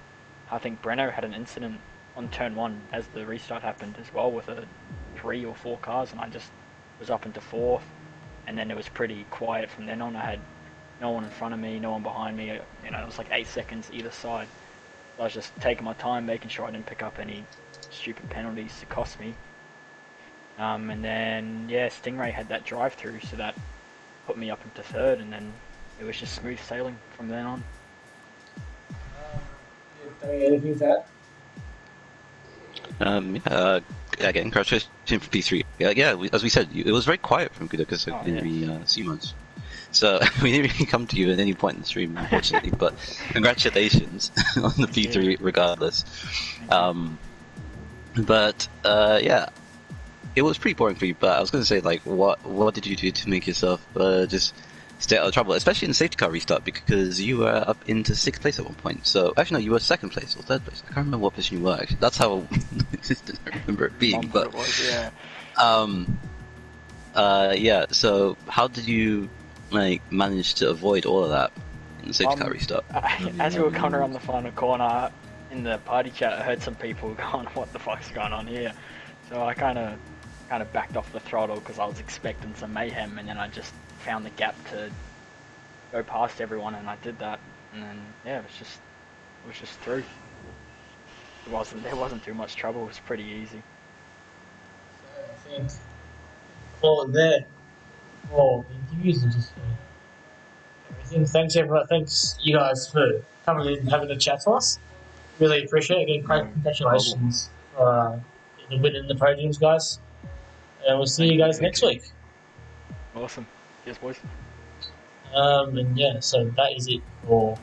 I think Breno had an incident on turn 1 as the restart happened as well, with 3 or 4 cars, and I just was up into 4th, and then it was pretty quiet from then on. I had no one in front of me, no one behind me, you know, it was like 8 seconds either side. So I was just taking my time, making sure I didn't pick up any stupid penalties to cost me. And then, yeah, Stingray had that drive-through, so that put me up into 3rd, and then it was just smooth sailing from then on. Anything to add? Again, congratulations for P3. As we said, it was very quiet from Kuda because we didn't really see much. So we didn't really come to you at any point in the stream, unfortunately. But congratulations on the P3 regardless. It was pretty boring for you. But I was going to say, like, what did you do to make yourself just stay out of trouble, especially in the safety car restart, because you were up into 6th place at one point. So actually, no, you were 2nd place or 3rd place. I can't remember what position you were. Actually, that's how consistent I remember it being. But it was, So how did you manage to avoid all of that in the safety car restart? As we were coming around the final corner, in the party chat, I heard some people going, "What the fuck's going on here?" So I kind of kind of backed off the throttle because I was expecting some mayhem, and then I just found the gap to go past everyone, and I did that, and then yeah, it was just through. There wasn't too much trouble. It was pretty easy. I think all there. Oh, the interviews are just everything. Thanks everyone. Thanks you guys for coming in and having a chat to us. Really appreciate it. Again, No congratulations for the winning the podiums, guys. And we'll see Thank you you, guys thank next you. week. Awesome. Yes, boys. And yeah, so that is it for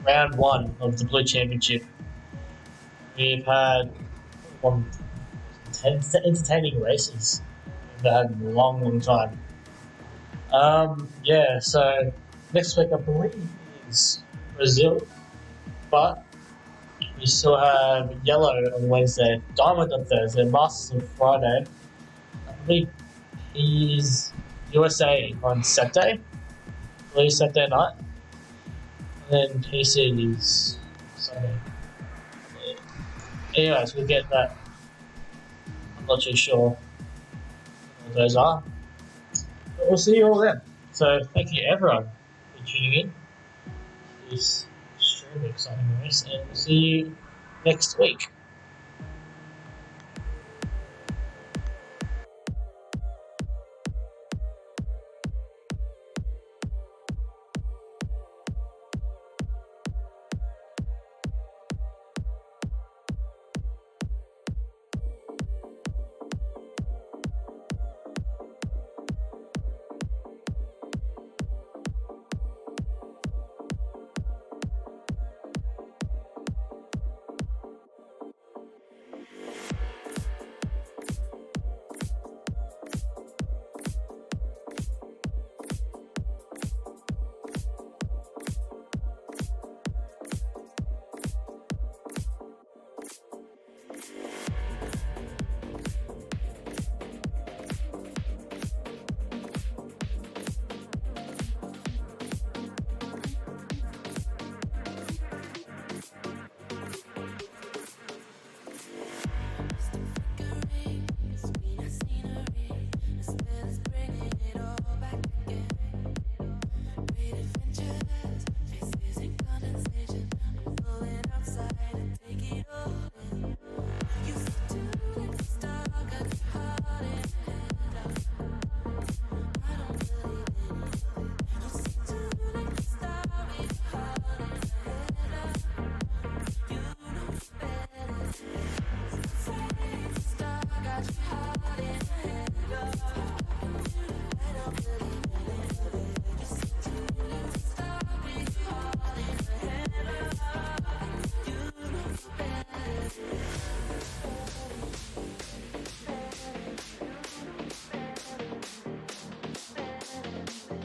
round 1 of the Blue Championship. We've had one entertaining races we've had in a long, long time. Yeah, so next week I believe is Brazil, but we still have Yellow on Wednesday, Diamond on Thursday, Masters on Friday. I believe is USA on Saturday. I believe Saturday night. And then PC is Sunday. Anyways, we'll get that. I'm not too sure what those are. But we'll see you all then. So thank you everyone for tuning in to this extremely exciting race, and we'll see you next week.